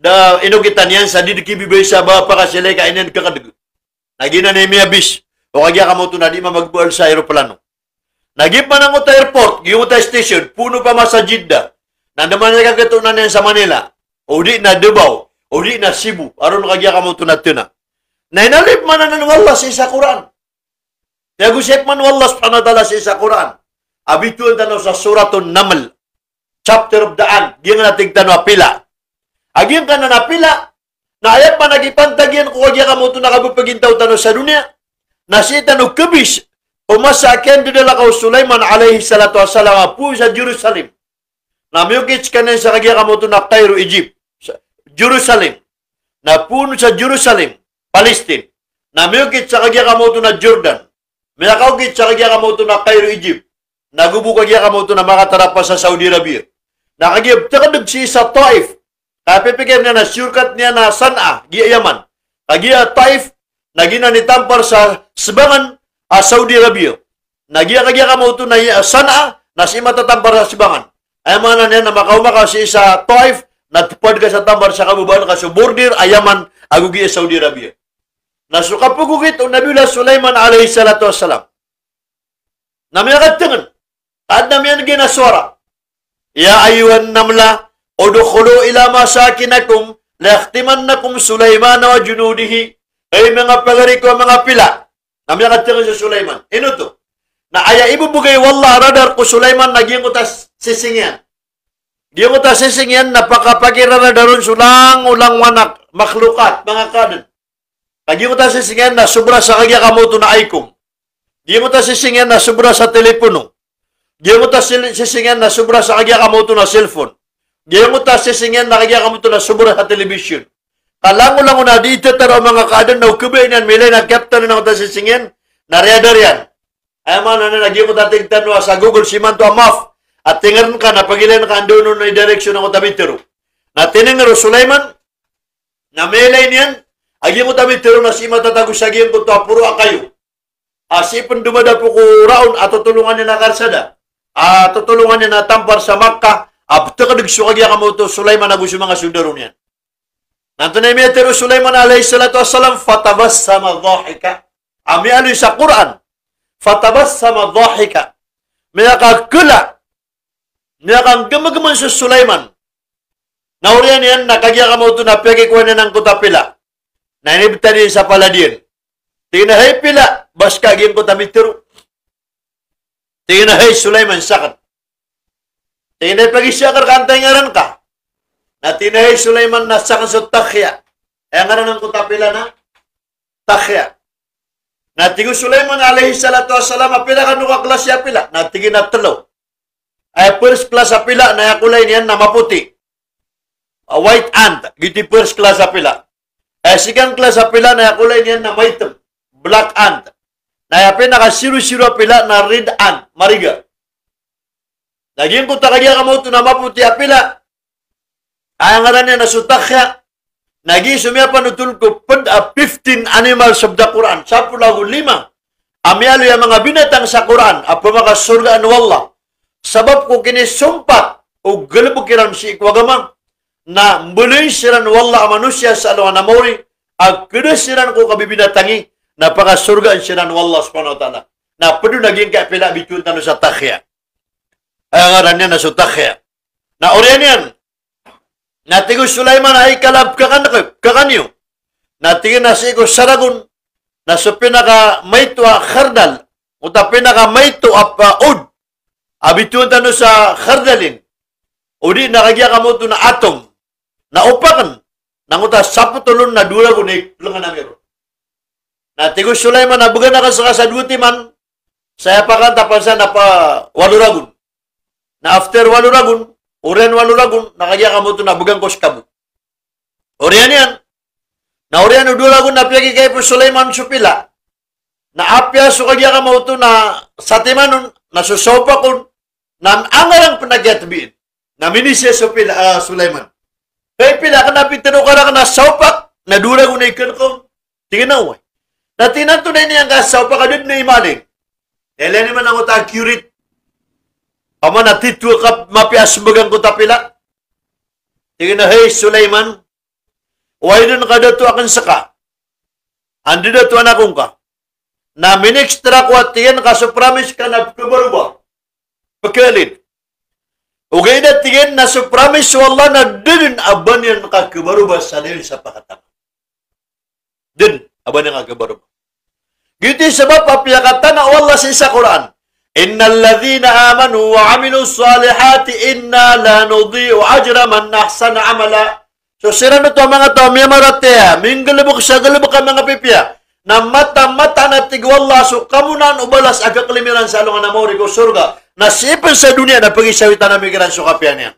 da inugitan yan sa didikibibay sa bapa kasilay kainin kakadag. Nagina na miyabis. O kagya ka mo ito na di mamagbual sa aeroplano. Nagip man ang uta airport, yung uta station, puno pa mas sa Jeddah. Nandaman na kagatunan yan sa Manila. O di na Davao. O di na Cebu. Aron kagya ka mo ito na tuna. Na inalip man na nanwala sa isa Quran. Kaya gusip man wala subhanahu wa ta'ala sa isa Quran. Abituan tanaw sa Suratun Nahl, chapter of the Ant. Giyang nating tanwa pila. Agiyang ka na napila. Na ayat man nagipantagyan kung kagya ka mo ito nakabupagintaw tanaw sa dunia. Nasita no kabis umasaken dinala ka Sulaiman alaihi salatu wassalam po sa Jerusalem. Namiyukits kanin sa kagya kamoto na Cairo, Egypt. Jerusalem. Na puno sa Jerusalem, Palestine. Namiyukits sa kagya kamoto na Jordan. Mayakaugit sa kagya kamoto na Cairo, Egypt. Nagubo kagya kamoto na makatarapa sa Saudi Arabia. Nakagib takadag si sa Taif. Kapipikir niya na surkat niya na San'a, giya Yaman. Kagya Taif, nagina ni tampar sa Sibangan Saudi Arabia. Nagiya ka mo ito na San'a na si matatampar sa Sibangan. Ay mga na na makaumaka si sa Taif, natupad ka sa tampar sa kabuban ka sa border Ayaman agugi Saudi Arabia. Nasukapugugit o Nabiullah Sulaiman alayhi salatu wassalam. Namiyakad tangan. Kadam yan ginaswara. Ya ayuhan namla, udkhulu ila masakinakum, layakhtimannakum Sulaiman wa junudihi. Ay mga pagari ko, mga pila. Namya katira sa Sulaiman. Ino to? Na aya ibubugay wallah radar ko Sulaiman naging utas sisingyan. Giyong utas sisingyan, napakapagira radaron sulang ulang wanak, makhlukat, mga kanan. Giyong utas sisingyan na sobra sa kagya kamoto na ikom. Giyong utas sisingyan na sobra sa telepono. Giyong utas sisingyan na sobra sa kagya kamoto na cellphone. Giyong utas sisingyan na kagya kamoto na sobra sa television. Kalango lang na dito taro mga kadan na ukubay niyan milay na captain na utas sisingyan na radar yan. Ay man na nagyong utas tingtan sa Google simanto amaf at tingaran ka na pagilan ka andoon na direksyon ng utabitero. Na tiningaro Sulaiman na milay niyan agi mo utabitero na si matatago sa giyan ko to puro akayo. Asipon dumada po ko raon at tutulungan niya na karsada. Tutulungan niya na tampar sa Makkah. Abto ka nagsukagya ka mo to Sulaiman na gusto mga sundaro niyan. Nanto na imetero Sulaiman alayhi salatu wassalam, fatabassama dhahika. Ami ano sa Quran. Fatabassama dhahika. Mayakakula. Mayakang gamagaman sa Sulaiman. Nauriyan yan, nakagya ka mo ito na pekikuha na ng kutapila. Nainibta din sa paladin. Tinahay pila, bas kaging kutamitiro. Tinahay Sulaiman sakat. Tinahay pagisyakar kantay ngaran ka. Na tinahay Sulaiman na sakan sa takhya. Ang ngaran ng kutapila na takhya. Na tigo Sulaiman alayhi salatu wassalam, apila ka nuka klas ya pila. Na tigin na talo. Ay first class apila na yakulay niyan na maputi. White ant. Giti first class apila. Ay second class apila na yakulay niyan na maitem. Black ant. Na yapin nakasiru-siru apila na red ant. Mariga. Naging kuta kaya kamuto na maputi apila. Ay ngaran niya na sutakya. Nagi sumya panutul ko 15 animals of the Quran. 15. Amyalo yung mga binatang sa Quran. Apo mga surgaan wallah. Sabab ko kinisumpat o galabukiran si ikwagamang na muli siran wallah manusia sa alawan na mori. Ang kinasiran ko kabibinatangi na pakasurgaan siran wallah subhanahu wa ta'ala. Na pwede naging kapila bitun tano sa takhya. Ay ngaran niya na sa takhya. Na oriyan yan. Natigo Sulaiman ay kalab kakanyo. Natigin na si ko saragun na sa pinaka mayto a khardal o ta pinaka mayto a ud. Abituan tano sa khardalin. O di nakagya ka mo ito na atom. Na upakan. Nanguta saputulon na dula ko na iklungan na meron. Natigo Sulaiman na bugan na sa duti man. Saya pakan tapansan na pa waluragun. Na after waluragun. Urian waluragun, nakagya ka mo ito na bugang koskabu. Urian yan. Na urian udulagun na piyagi kay po Sulaiman supila. Na apya sukagya ka mo ito na satimanon, na susopa kun, na angarang panagyatbiin. Na minisya supila Sulaiman. Kaya pila ka na pitano ka na sopak, na dulagun na ikan ko. Tingnan mo. Na tinanto na niyang ka sopak ka doon na imaling. Elen naman ang uta accurate. Ama na titwa ka mapia sumagang ko tapila. Tingin na, hey, Sulaiman, why din ka dato akan saka? Andi dato anakong ka. Na minextra ko at tingin ka sa promise ka na kabaruba. Pagkalid. Ugay na tingin na sa promise wala na din aban yan makakabaruba sa din sa pakatama. Din aban yan makakabaruba. Giti sabab apiyakatan na wala sa isa Quran. Innal ladhina amanu wa amilu salihati inna la nudhi'u ajra man ahsana amala. So sira na to mga to miyamaratea minggalubok sa galubok ka mga pipya na mata-mata na tigwalla so kamunan ubalas aga kalimiran sa alungan na mawri ko surga na sipan sa dunia na pagisawitan na migran so kapyan niya.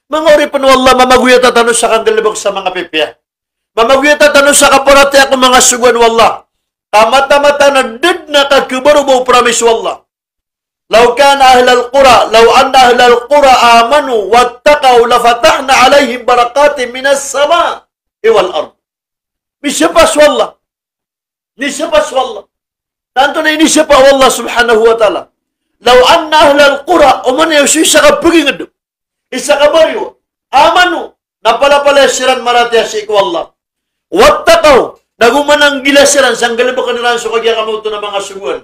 Mga ori pan wala mamaguyata tanong sa kanggalubok sa mga pipya. Mamaguyata tanong sa kaparatea kung mga sugan wala. Mata-mata na did na kakibarubo promise wala. لو كان أهل القرى لو أن أهل القرى آمنوا واتقوا لفتحنا عليهم بركات من السماء والأرض. نسبس والله نسبس والله نانتوني نسبة والله سبحانه وتعالى لو أن أهل القرى ومن يسوي سكبرين الدم إسكبريو آمنوا نبلا بلا سيران مراتي أسيك والله واتقوا نقوم نانجيلا سيران سانجل بكنيران سوكيا كموتو نبغى سوون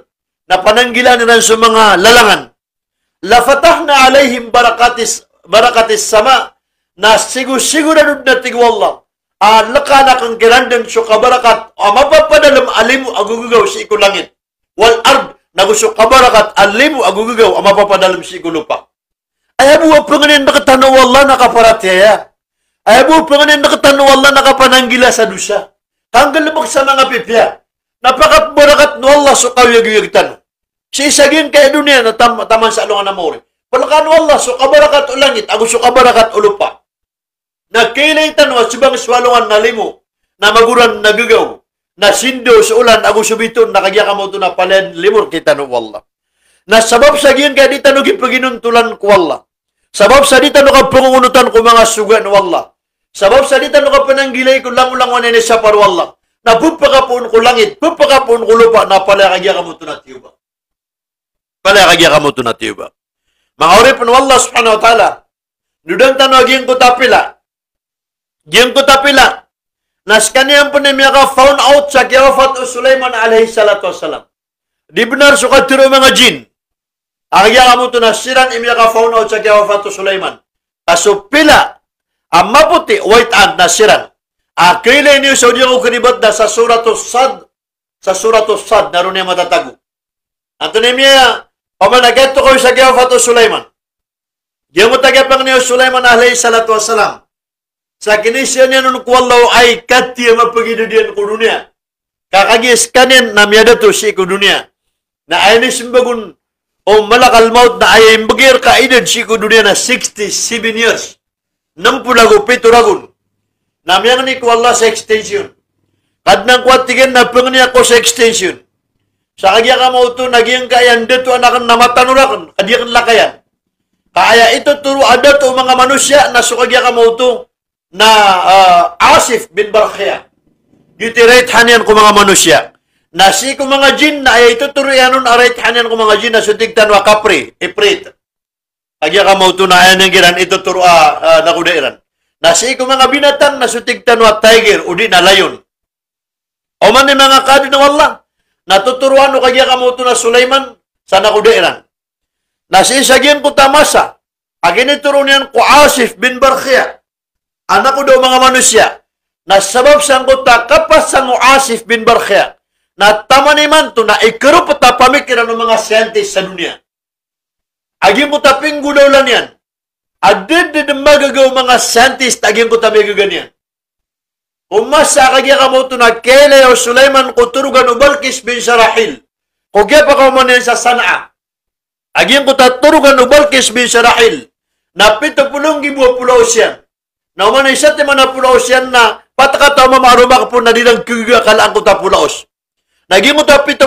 na pananggilan nila sa mga lalangan. lafatahna alaihim barakatis sama na sigurado na tigwallah laka kang kirandang so kabarakat mapapadalam alimu agugugaw si ikulangit wal ard naguso kabarakat alimu agugugaw mapapadalam si ikulupa. Ayabu pengenin nakatano wallah nakaparatya. Ayabu pengenin nakatano wallah nakapananggila sa dusa. Tanggal lebak sa mga pipya. Napakat barakat no Allah so kawiyag-yag tano. Si isagin kay dunia na taman sa alungan na mori. Palakan Allah so kabarakat ulangit agu so kabarakat ulupa. Nagkailay tanwa subang swalungan na limo na maguran nagagaw na sindo sa ulan agu subiton nakagya mo to na palen limor kita no wallah. Na sabab sa giyan kaya di tanong ipaginuntulan ko wallah. Sabab sa di tanong ka pangungunutan ko mga suga no wallah. Sabab sa di tanong ka pananggilay ko lang-ulang wanin sa parwallah. Na pupakapun ko langit, pupakapun ko lupa na palakagya ka mo to na tiyuba. Palakagya ka mo to na tiyuba. Mga urip no wallah subhanahu wa ta'ala. Nudang tanong aging ko tapila. Giyang ko tapila. Nas kaniyang panimya ka found out sa kiyawafat o Sulaiman alayhi salatu wassalam. Di benar suka tiro mga jin. Agya ka mo to na siran imya ka found out sa kiyawafat o Sulaiman. Kaso pila. Ang maputi, white ant na siran. Kailay niyo sa audio ko kanibat na sa suratos sad. Sa suratos sad, naroon niya matatago. Anto niya, pamanagat ko sa kiyawafat o Sulaiman. Giyang mo tagapang niyo Sulaiman alayhi salatu wassalam. Sa kinisya niya nun kuwallaw ay kati mapagidudian ko dunia. Kakagis kanin na miyadato si ko dunia. Na ay nisimbagun o malakal maut na ay imbagir kaidad si ko dunia na 67 years. Nampulago pituragun. Na miyang ni kuwalla sa extension. Kadnang kwatigan na pangniya ko sa extension. Sa kagya ka mo ito, naging kayan dito anakan na matanurakan. Kadiya kan lakayan. Kaya ito turo ada to mga manusya na sukagya ka mo ito na Asif bin Barkhia. Yutirate hanian ko mga manusya. Na si ko mga jin na ay ituturo yanon arate hanian ko mga jin na sutigtan wa kapri, iprit. Agya ka mauto na ayan ang giran ituturo na kudairan. Na si ko mga binatang na sutigtan wa tiger, udi na layon. O man ni mga kadi na wallah. Natuturuan o kagya ka mauto na Sulaiman sa nakudairan. Na si isagyan ko tamasa. Agin ituro niyan ko Asif bin Barkhia. Anak ko daw mga manusya, na sabab sang kota kapas sang Asif bin Barkhia, na tama naman to na ikarup at pamikiran ng mga scientist sa dunia. Aging ko taping gudaw lang yan. Adid din magagaw mga scientist, aging ko taping ganyan. Umasa kagya ka mo to na Kailay o Sulaiman ko turugan o Balkis bin Sarahil. Kugya pa ka man sa Sanaa. Aging ko turugan o Balkis bin Sarahil, na 70 pulau siya. Na umanay sa ti mana pulaos yan na patakataw mamaruma po na dilang kiga kalaan ko ta pulaos. Naging mo ta 70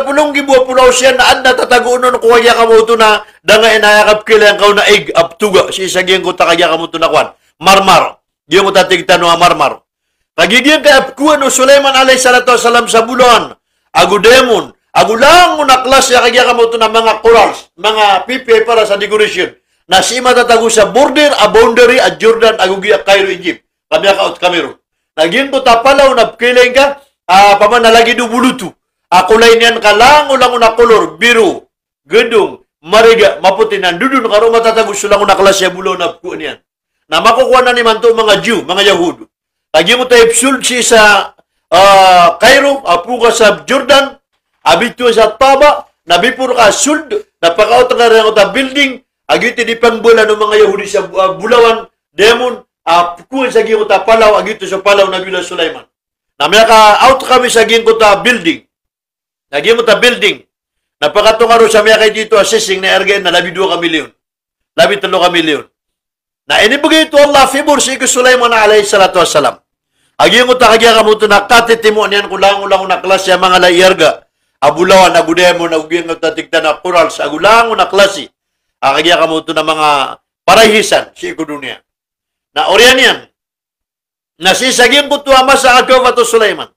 pulaos yan na ad natatagunon ko kaya ka mo ito na danga inayakap kila ang kaw na egg aptuga. Si isagyan ko ta kaya ka mo ito na kwan. Marmar. Diyan mo ta tigtano ang marmar. Pagiging ka apkuan o Sulaiman alayhi salatu wasalam sa Bolong. Agu demon. Agu lang mo na klasya kaya ka mo ito na mga corals. Mga pipi para sa decoration. Na si matatago sa border, a boundary, a Jordan, agugiya Cairo, Egypt. Kami out Cameroon. Naging ko tapalaw na kilain ka, pamanalagi do bulutu. Kulay niyan ka lang na kolor, biru, gedung, mariga, maputi na dudun, karo matatago sulang na klasya bulo na puan yan. Na makukuha na ni manto mga Jew, mga Yahudo. Lagi mo tayo sulci sa Cairo, apuka sa Jordan, abito sa Taba, nabipur ka suld, napakaot ka rin ta building, agito di pangbola ng mga Yahudi sa Bulawan, Demon, kuwan sa giyong ta Palaw, agito sa Palaw na Bila Sulaiman. Na may out kami sa giyong ta building. Nagiyong ta building. Napakatungaro sa may kay dito assessing na ergen na 12 ka milyon. 13 ka milyon. Na inibigay ito Allah favor si Sulaiman alayhi salatu wassalam. Agiyong ta kagya ka mo ito na katitimo niyan kulang-ulang na klase mga layerga. Abulawan, agudemon, aguyang tatigta na corals, agulang na klase. Kagya ka mo ito na mga parahisan si dunia. Na oriyan yan. Na sisagim ko tuwama sa agaw ato Sulaiman.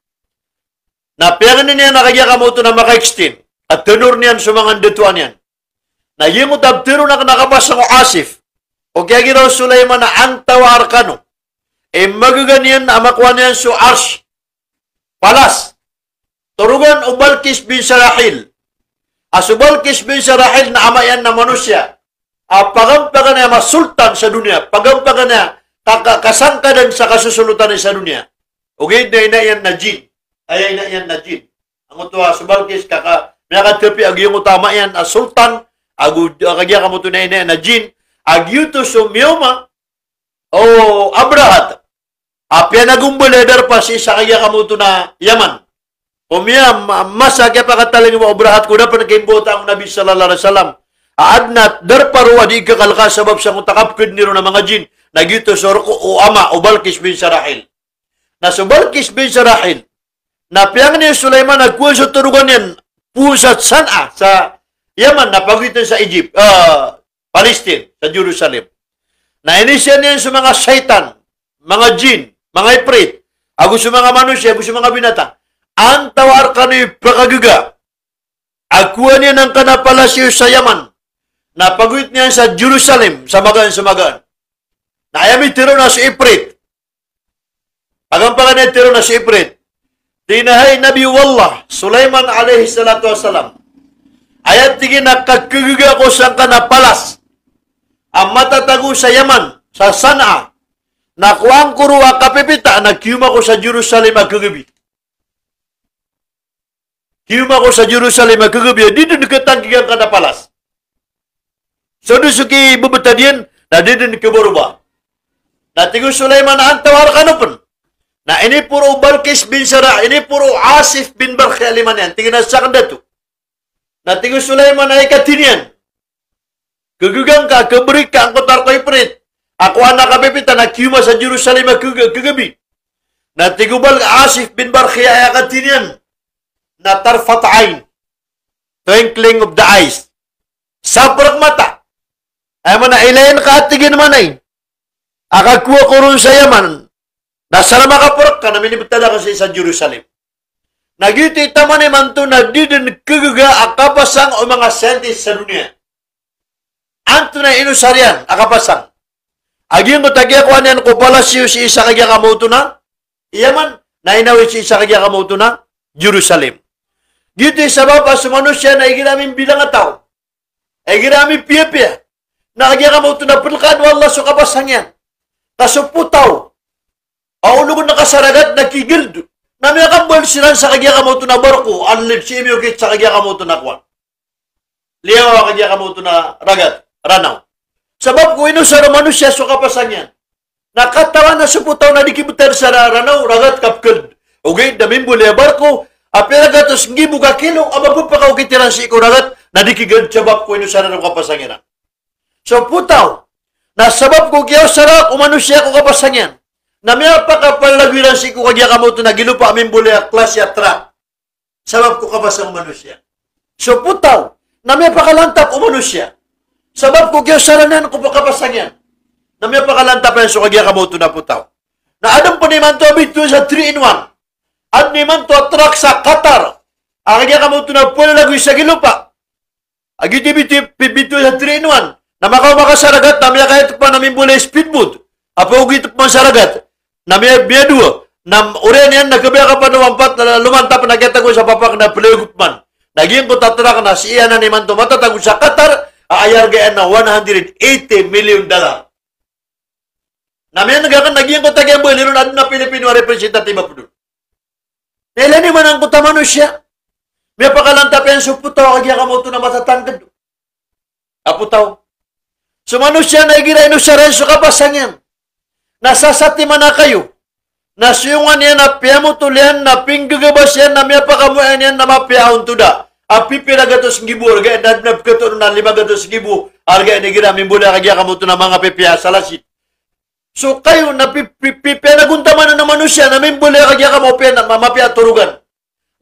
Na piyangan niya na kagya ka mo ito na maka-extend. At tenor niyan sa mga detuan yan. Na yung tabtiro na nakabasa ko Asif. O kaya ginaw Sulaiman na ang tawa arkano. E magaganyan na amakuha niyan sa Arsh. Palas. Turugan o Balkis bin Sarahil. As Balkis bin Sarahil na ama yan na manusya. Pagampangan niya masultan sa dunia, pagampangan niya kasangkadan sa kasusulutan sa dunia. Okay, na yan na jin. Ay na yan na jin. Ang ito subalkis may katapi ag yung utama yan sultan, kagya kamo to na na jin, ag yuto sumyoma o abrahat. Apya nagumbuleder pa si isa kagya kamo to na Yaman. Umiyam masa kaya pakataling mo abrahat ko na pa nagkimbota ang Nabi sallallahu alaihi wasallam. Aadnat darparu adi kakalka sabab sa mutakapkid niro na mga jin nagito sorko o ama o Balkis bin Sarahil. Na sa Balkis bin Sarahil na piyang ni Sulaiman nagkuha sa turugan yan pusat San'a sa Yaman na pagitan sa Egypt, Palestine, sa Jerusalem. Na inisyan niyan sa mga shaitan, mga jin, mga iprit, agus sa mga manusia, agus sa mga binatang. Ang tawar ka ni pagkaguga. Akuha niya ng kanapalasyo sa Yaman. Napagwit niya sa Jerusalem, sa magaan. Naayami tiro na si Iprit. Pagampangan niya tiro na si Iprit. Tinahay Nabi Wallah, Sulaiman alaihi salatu wassalam. Ayat tingin na kagkuguga ko sa kanapalas. Ang matatago sa Yaman, sa San'a. Nakuang kuruwa kapipita, nagkiyuma ko sa Jerusalem agkugubi. Kiyuma ko sa Jerusalem agkugubi. Dito nakatang kigang kanapalas. So, suki bubutadyan, na didin kiburuba. Na tigo Sulaiman ang tawar kanupon. Na ini puro Balkis bin Sarah, ini puro Asif bin Barkhi aliman yan. Tingin na sa kanda to. Na tigo Sulaiman ay katinian. Kugugang ka, kubrik ka, ang kotar ko iprit. Ako anak kapipita, na kiyuma sa Jerusalem kugabi. Na tigo Asif bin Barkhi ay katinian. Na tarfat ayn. Twinkling of the eyes. Saprak mata. Ay man na ilayan ka atigin man ay. Akakuha ko rin sa Yaman. Nasa na makapurak ka, naminibutala kasi sa Jerusalem. Nagyuti taman ay manto na didin kuguga akapasang o mga scientist sa dunia. Anto na inusaryan, akapasang. Aging mo tagya ko anan ko palasyo si isa kagya kamoto na Yaman, na inawit si isa kagya kamoto na Jerusalem. Dito sa baba, sumanusya na iginaming bilang ataw. Iginaming pia-pia. Nakagya ka mo ito na pulkan, wallah, so kapasang yan. Kasuputaw. Aulugon na kasaragat, nakigildo. Namiyakambal sila sa kagya ka mo ito na barko, anlip si imiyukit sa kagya ka mo ito na kwan. Liyaw kagya ka mo ito na ragat, ranaw. Sabab ko ino sa manusya, so kapasang yan. Nakatawan na suputaw na dikibuter sa ranaw, ragat kapkeld. Okay, damimbul ya barko, apiragatos ngibu ka kilo, ababu pa ka ukitiran si iko ragat, nadikigad sabab ko ino sa ranaw kapasang yan. So putaw, na sabab ko kiyaw sarak, umanusya ko kapasangyan. Na may pakapalagwiran si ko kagya kamoto na gilupa amin bulya klasya tra. Sabab ko kapasang manusya. So putaw, na may pakalantap umanusya. Sabab ko kiyaw saranan ko pakapasangyan. Na may pakalantap yan so kagya kamoto na putaw. Na adam po ni manto abito sa 3-in-1. At ni manto atrak sa Qatar. Ang kagya kamoto na pula lagwi sa gilupa. Agiti bito sa 3-in-1. Na makasaragat, na may kahit pa namin mula speedboat. Apo ugit pa saragat. Na may dua. Na urian yan, nagkabaya ka pa numampat, na lumantap, nakita ko sa papak na playgutman. Naging ko tatrak na si iyan na ni Manto matatagod sa Qatar, aayar gayaan na $180 million. Na may naging ko tagyang buhay, nilun na Pilipino representative po doon. Nailan naman ang kutamano siya. May pakalantap yan, suputaw, kagya ka mo ito na matatangkad. Aputaw. Sumano siya na igiraino siya rin sa kapasang yan. Nasasati man na kayo. Nasiyungan yan na piyamutulian na pinggagabas yan na may pakamuan yan na mapiahon tuda. Apipiragatos ngibu, arga nadnabkato na 500 gibu, arga nigira mimbula kagya kamuto na mga pipiya sa lasit. So kayo na pipinaguntaman na manusya na mimbula kagya kamupiya na mamapiya turugan.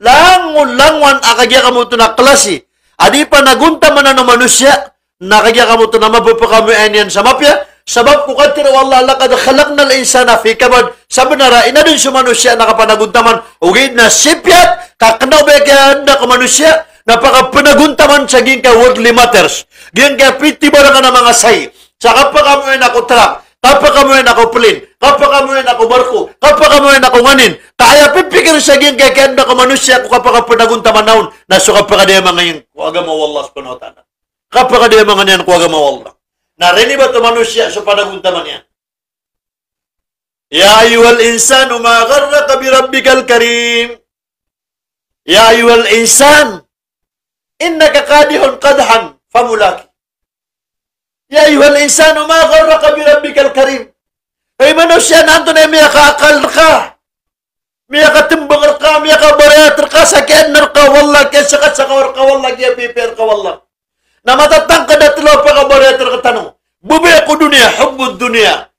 Langwan akagya kamuto na klase. Adi pa naguntaman na manusya, nakagya ka mo ito na mapapakamuan yan sa mapya, sabab ko katira wallah lakad khalaqnal insana fi kabad, sabi na ra, ina din sa manusya nakapanaguntaman, ugid na sipyat, kakanaw ba kaya na ka manusya, napakapanaguntaman sa gin ka worldly matters, gin ka piti barang na mga say, sa kapakamuan ako truck, kapakamuan ako plane, kapakamuan ako barko, kapakamuan ako nganin, kaya pipikir sa gin kaya na ka manusya, kung kapakapanaguntaman naun, nasuka pa ka mga yung, kuwaga mo wallah subhanahu wa ta'ala. Kapag di mga niyan ko agama wallah. Narini ba ito manusia sa panaguntaman niya? Ya ayuhal insanu ma gharraka bi rabbikal karim. Ya ayuhal insan, innaka kadihun qadhan famulaki. Ya ayuhal insanu ma gharraka bi rabbikal karim. Ay manusia, nanto na miya kaakal ka. Miya ka timbangar ka, miya ka barayatar ka, sakyanar ka, wallah, kaya sakat-sakawar ka, wallah, kaya pipir ka, wallah. Na matatang ka na tilo pa ka barayatar ka tanong. Bubi ako dunia, hubbud dunia.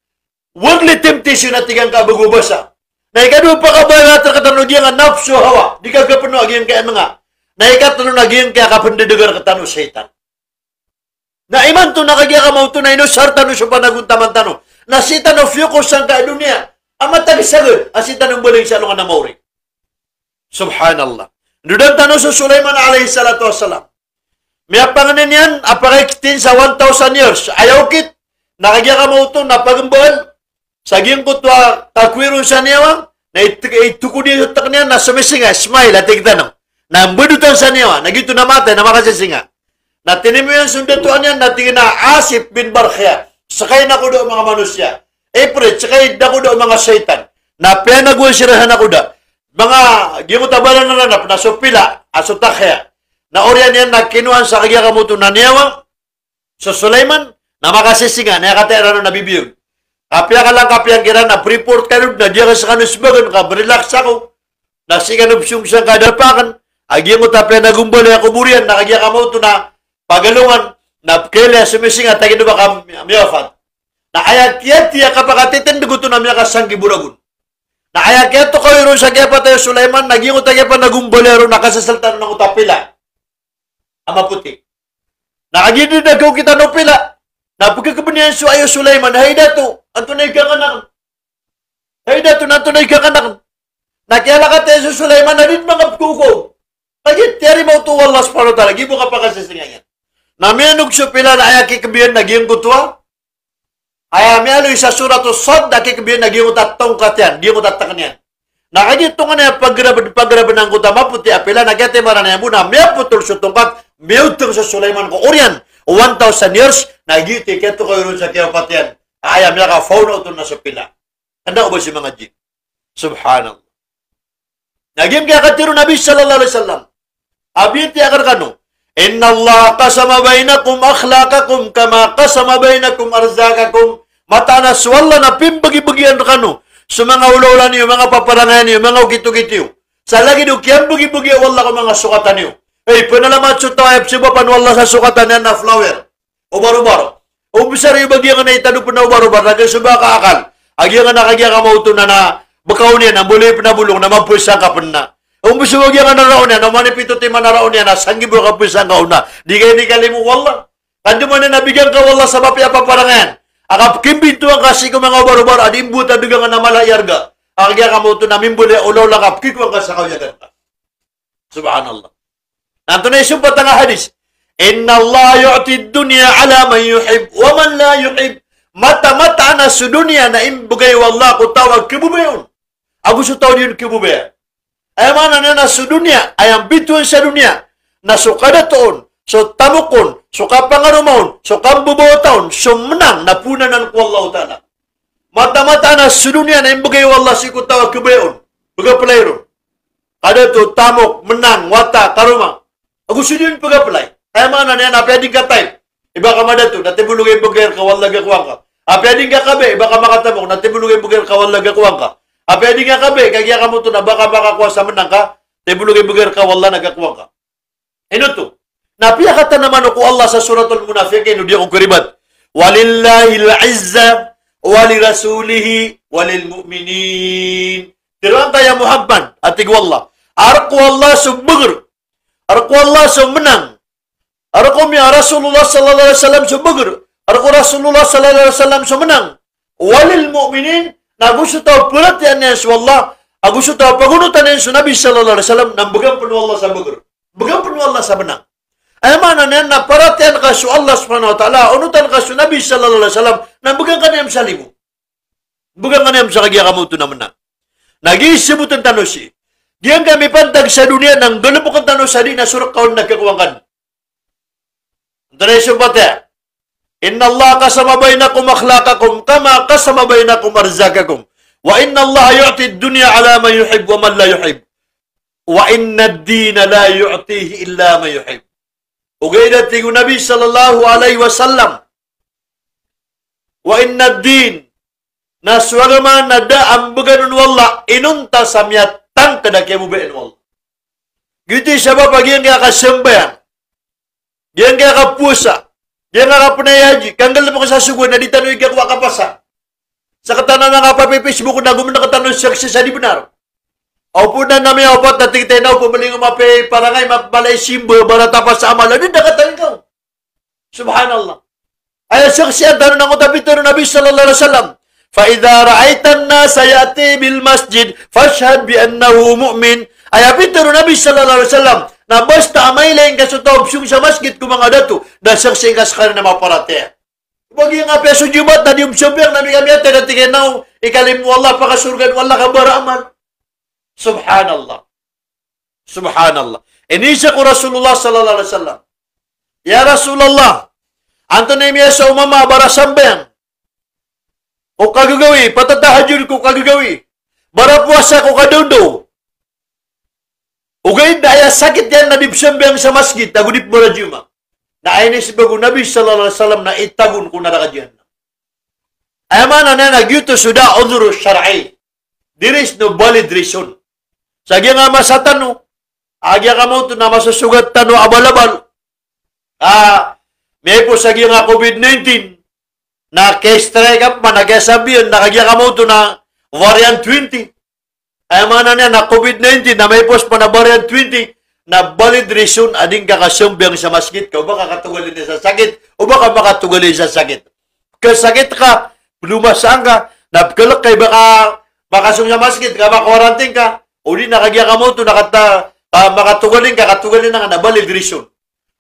Wagli temptation na tigang ka bagubasa. Na ikadu pa ka barayatar ka tanong, diyan nga nafsu hawa. Di ka kapano agiyan kaya mga. Na ikatanong agiyan kaya kapandidagar ka tanong syaitan. Na iman to nakagya ka mauto na inusar tanong sa panaguntaman tanong. Nasita no focus ang ka dunia. Amat tagisagod. Asita nung buling sa alungan na mauri. Subhanallah. Nudang tanong sa Sulaiman alayhi salatu wassalam. May panganin yan. Apakaikitin sa 1,000 years. Ayaw kit. Nakagya ka mo ito. Napagambal. Saging ko ito. Kakwiro sa niyawa. Na itukudi sa tak niya. Na sumisinga. Smile. At tigtanong. Na ambudutan sa niyawa. Nagito na matay. Na makasisinga. Na tinimo yan sundatuan yan. Na tingin na Asif bin Barkhya. Sakay na ko do mga manusya. April, sakay na ko do mga syaitan. Na penagul sirahan ako da. Mga gimutabalan na ranap na supila, asutakya. Na oryan yan na kinuhan sa kagya kamuto na niyawang. So Sulaiman, na makasisinga, na yakatera na nabibiyog. Kapya ka lang kapyang kira na preport ka na diya ka sa kanusbagan, ka relax ako. Na sikanupsyong siyang kadalpakan. Agya mo tapya na gumbali ako burian, na kagya kamuto na pagalungan. Na kaya sumisinga tagi ba ka miyafat. Na ayakyat tiya kapakatitin duguto na miya kasanggi buragun. Na ayakyat to kayo ron sa kaya pa tayo Sulaiman, naging utagya pa nagumbolero nakasasaltan ng utapila. Ama puti. Nakagindi na ko kita no pila. Na pagkakabanihan so ayo Sulaiman, hay dato, antunay ka kanak. Hay dato, antunay ka kanak. Nakiala ka tayo sa Sulaiman, na din mga kuko. Kagit, tiyari mo ito wallas paro talaga, gibo ka pa kasisingay. Na miyanog supila na ayaki kabiyan naging kutwa. Ay miyalo isa surat usod na kikabiyan naging utatong katyan. Di mo tatakan yan. Nakagito nga na paggrabe ng kuta maputi apila nagyate maranaya muna. Miya putol sa tungkat. Miyutong sa Sulaiman ko. Oryan. 1,000 years. Nagiti keto kayo rin sa kiyapatyan. Ay miya ka phone out na supila. Handa ba si mga jin? Subhanallah. Naging kaya katiro Nabi sallallahu alaihi wasallam. Abiti akar kano. Inna Allah qasama bainakum akhlaqakum kama qasama bainakum arzakakum. Mata na swalla na pimbagi-bagian kanu. Sa mga ulaw-ulan niyo, mga paparangan niyo, mga ukito-kitiyo. Sa lagi niyo, kiyang bugi-bugi, wala ko mga sukatan niyo. Hey, panalamat sa tayo, sibapan wala sa sukatan yan na flower. O baro-baro. O bisari yung bagiyan na itano pa na baro-baro, naging suba ka akal. Agyan nga nakagyan ka mauto na bakaw niya, na muli pinabulong, na mapuisa ka pa na. Kung gusto mo yung naraon yan, manipito ti manaraon yan, sanggi mo ka pisang ka una. Di kayo ni kalimu, wala. Kandi mo na nabigyan ka, wala sa mapia paparangan. Akap kimbinto ang kasi kung mga barubar, adimbuta dugang na malayarga. Akagya ka mo ito na mimbuli, ulaw lang kap, kikwang ka sa kauyagan ka. Subhanallah. Nanto na isang patang hadis. Inna Allah yu'ti dunya ala man yuhib, wa man la yuhib. Mata-mata na sa dunya na imbugay wallah ko tawag kibubayon. Ako sa tawag yun kibubayon. Ay mana na sa dunia, ay ang bituin sa dunia, na so kadatoon, so tamukon, so kapangarumahon, so kambubuotaon, so menang, na punanan ko Allah Ta'ala. Mata-mata na sa dunia, na imbagay wallah si kutawa kibayon, pagapalay ron. Kadato, tamok, menang, wata, karuma. Ako sudin pagapalay. Ay mana na yan, apyading katay. Iba ka madato, natibulugay bagayar ka, wallah gakwang ka. Apyading ka kabe, iba ka makatamok, natibulugay bagayar ka, wallah gakwang ka. Pwede nga kabe, kagya ka mo ito na baka makakuha sa menang ka, tibulugay-bugar ka, wala nagakuha ka. Ino to? Napiyakata naman ako Allah sa suratul munafiqin, hindi akong kuribat. Walillahil izza, walirasulihi, walilmu'minin. Tiruan tayo Muhammad, atig wallah. Arku Allah subbugar. Arku Allah sumenang. Arku miya Rasulullah sallallahu alaihi wasallam subbugar. Arku Rasulullah sallallahu alaihi wasallam sumenang. Walilmu'minin, na gusto tao pulat yan niya sa Allah, gusto tao pagunutan niya sa Nabi sallallahu alaihi wasallam, nang bagang penuh Allah sa bagur. Bagang penuh Allah sa benang. Ay mana niya na paratian ka sa Allah subhanahu wa ta'ala, unutan ka sa Nabi sallallahu alaihi wasallam, nang bagang ka niya sa limu. Bagang ka niya sa kagya kamu ito naman na. Nag-iisibutan tanong si. Diyan kami pantag sa dunia, nang galupok ang tanong sa di na surak kaon nagkakuwangkan. Ito na yung sumpatya. Inna Allah qasama bainakum akhlaqakum kama qasama bainakum arzakakum. Wa inna Allah yu'ti ad-dunya ala man yuhib wa man la yuhib. Wa inna ad-dina la yu'tihi illa man yuhib. Ugayda tigu Nabi sallallahu alaihi wasallam. Wa inna ad-din naswagama nada ambuganun wallah inunta samyatan kadake mubain wallah. Gitu sebab bagi yang kaya kasembayan. Yang kaya kapuasa. Yang kaya kapunayaji. Kanggal mo kasasugun na ditanoy kaya kuwa kapasa. Sa katanan ng kapapi Facebook na gumun na katanon sukses sa di benar. O po na namin opat na tingtinaw po maling umapi parangay mabalay simbo para tapas sa amal. Ano nakatan ka? Subhanallah. Ay saksiyan tanong ng utapito ng Nabi sallallahu alaihi wasallam. فَإِذَا رَأَيْتَ النَّاسَ يَأْتِي بِالْمَسْجِدِ فَاشْهَدْ بِأَنَّهُ مُؤْمِنٌ. Ay apito ng Nabi sallallahu alaihi wasallam na basta amay lang kasutog sa masjid ko mga dato na saksi ka sa na maparate. Bagi nga peso jumat na diyong sabihan na kami ate na tinginaw ikalim mo Allah pakasurgan wala ka baraman. Subhanallah. Subhanallah. Inisa ko Rasulullah sallallahu alaihi wasallam. Ya Rasulullah, anto na imiya sa umama bara sambayan. O kagagawi, patatahajud ko kagagawi. Bara puasa ko kadundo. Ugay daya sakit yan na dipsambang sa masjid, tagudip mo na juma. Na ayun si bago Nabi sallallahu alaihi wasallam na itagun ko na nakadyan. Ayamana na nagyuto sudah udhuru syar'i. There is no valid reason. Sagya nga masatan no, agya ka mo ito na masasugat no abalabal. May po sagya nga COVID-19, na kestray ka pa, nagkasabihan, nakagya ka mo ito na variant 20. Ay mana niya na COVID-19, na may post pa na variant 20, na valid reason, ading kakasumbiyang sa masjid ka, o baka katugalin sa sakit, o baka makatugalin sa sakit. Kasakit ka, lumasaan ka, napkalak kay baka makasum sa masjid ka, makawaranting ka, o di nakagya ka mo ito, makatugalin ka, katugalin na nga na valid reason.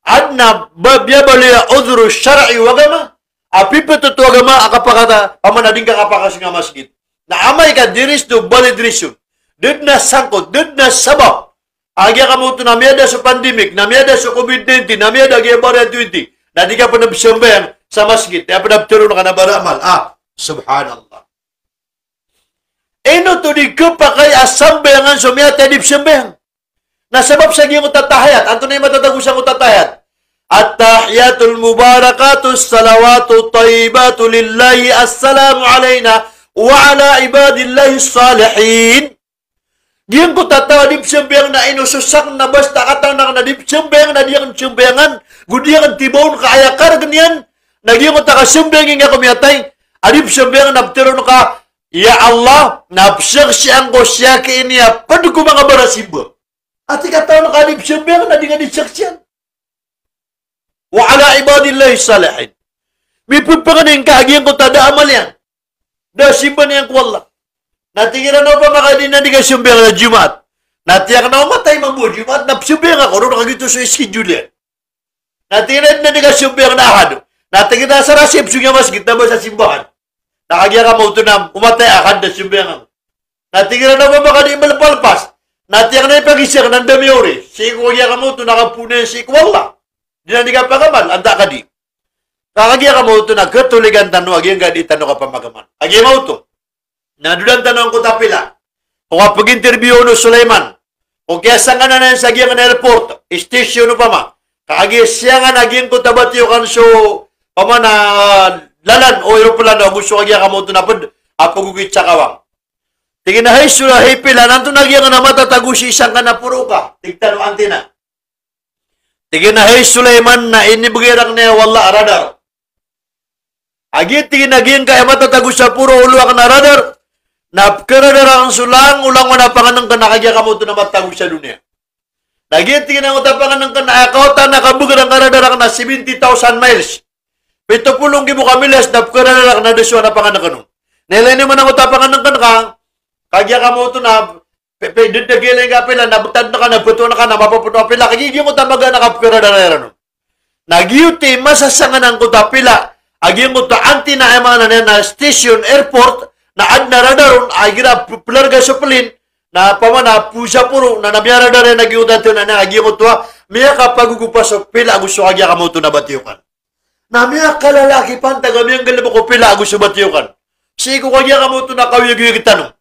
At na biyabaliya udhuru syar'i wagama, apipa tutuagama akapakata pamanading ka kapakas nga masjid. Na amay ka diris to valid reason. Did na sangkot, did na sabab. Agya ka mo ito na miyada sa pandemic, na miyada sa COVID-19, na miyada kaya variant 20, na di ka pa nabsambayan sa masjid, na panabtiro na ka na baramal. Subhanallah. Ino to di ko pa kay asambayangan so miyata di psambayan. Na sabab sa giyong utatahayat, anto na yung matatagusang utatahayat. At-tahiyatul mubarakatus salawatu tayyibatu lillahi assalamu alayna wa ala ibadillahi salihin. Diyan ko tatawa di psambayang na inususak na basta kataw na di psambayang na diyan psambayangan. Gudiyan tibawon ka ayakar ganyan. Nagyan ko takasumbayang nga kumiyatay. Adi psambayang nabtiron ka, ya Allah, nabsaksiyang ko siya kainiya. Pwede ko mga barasimba. At ikataw na ka di psambayang na di nga disaksyan. Wa ala ibadillahi salihin. May pagpanganin ka, agyan ko tada amal yan. Da simba niyan ko Allah. Natingiran na pa makadin na di ka sumbiyang na Jumat. Natiyak na umatay mabuo Jumat, napsumbiyang ako, ron nakagito sa schedule yan. Natingiran na di ka sumbiyang na ahad. Natingiran na sa resepsyon niya masjid na ba sa simbahan. Nakagyan ka mo ito na umatay ahad na sumbiyang ako. Natingiran na pa makadin malapalpas. Natiyak na yung pag-isyak ng damiori. Siko kaya ka mo ito nakapunan si Allah. Di na di ka pagamal, anda ka di. Kakagya ka mo ito na katuligan tanong, agyan ka di tanong ka pamagaman. Agyan mo ito. Nadudan tanong ko tapila. Kung kapag-interview no Sulaiman, kung kaya sa nga na sa agyan na airport, station no pa ma, kakagya siya nga agyan ko tabatiyo kan so, pama na lalan o aeroplano, gusto kagya ka mo ito na apagugit sa kawang. Tingin na hay sula, hay pila, nanto nagyan nga na matatagusi isang ka na puro ka, tigtano antina. Tingin na hay Sulaiman na inibagirang niya wala radar. Agit tingin na gin kaya matatagus sa puro ulo ka na radar. Napkaradar ang sulang, ulang manapangan ng kanakagya ka mo ito na matagus sa dunia. Agit tingin na utapangan ng kanakauta nakabugar ang karadar na 70,000 miles. Pito pulong gibo kamilas, napkaradar na deswa na pangan ng kanong. Nilay naman ang utapangan ng kanakang, kagya ka mo ito na did na giling ka pila, nabutad na ka, nabuto na ka, napapaputo ka pila, kagiging mo tamaga nakapkaradar na rin. Nagyuti, masasangan ang kutapila, aging mo ta anti na emana na station, airport, na ad na radaron, ay gira pelarga sa pelin, na pamana pusa puro, na nabiyara na rin nagyutan ito na aging mo ito, miya ka pagugupas sa pila, gusto kagya ka mo ito nabatiyokan. Namiya kalalaki panta kami ang galabo ko pila gusto batiyokan. Sigo kagya kamu to na kawiyag tanong.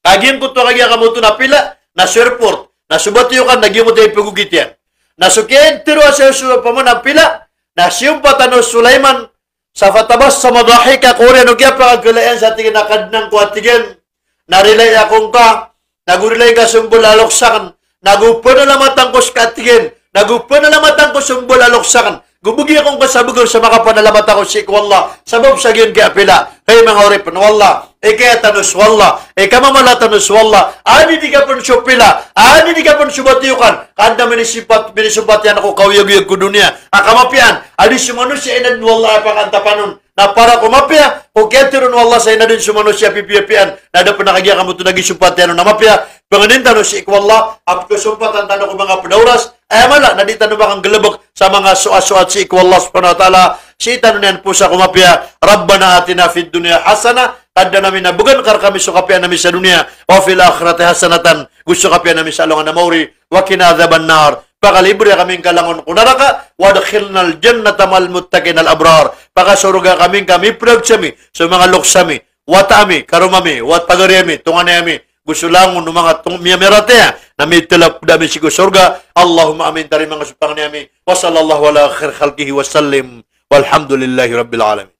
Kagyan ko to kagya kamu to na pila na surport na subatiyokan nagyo mo tayo pagugit yan. Nasukiyan tiro sa suwa pa mo na pila na siyong patano Sulaiman sa fatabas sa madahika Korea no kaya pagkalayan sa tingin nakadnang ko at tingin narilay akong ka nagurilay ka sumbol aloksakan nagupo na lamatang ko sa katigin nagupo na lamatang ko sumbol aloksakan gubugi akong kasabugol sa makapanalamat ako si wallah sabab sa giyon kaya pila hey mga orip wallah kaya tanus wallah kamamala tanus wallah ani di ka pun syupila ani di ka pun subatiukan kanda minisubat yan ako kawiyag-yag ko dunia akamapian alis yung manusia inad wallah apakantapanon na para kumapya o ketirun wallah sa inadun yung manusia pipiapian na dapat nakagya kamu ito nagisupat yan na mapya panganin tanus si wallah ap kusumpatan tanong ko mga pedauras mala nadita no ba kang galabok sa mga suat-suat si wallah subhanahu wa ta'ala si tanunan po sa kumapya Rabbana atina fid dunya hasana kadda namin na bugan kar kami sukapian namin sa dunia wa fil akhirati hasanatan gusto kapian namin sa alongan na mauri wa kinadhaban nar pakalibre kaming kalangon kunaraka wa dakhilnal jannata mal muttaqin al abrar pakasurga kaming kami pragsami sa mga luksami wa tami karumami wa pagariami tunganami gusto lang ng mga miyameratea na may tilap dami sigo surga Allahumma amin dari mga supang niyami wa sallallahu ala khair khalqihi wa sallim walhamdulillahi rabbil alamin.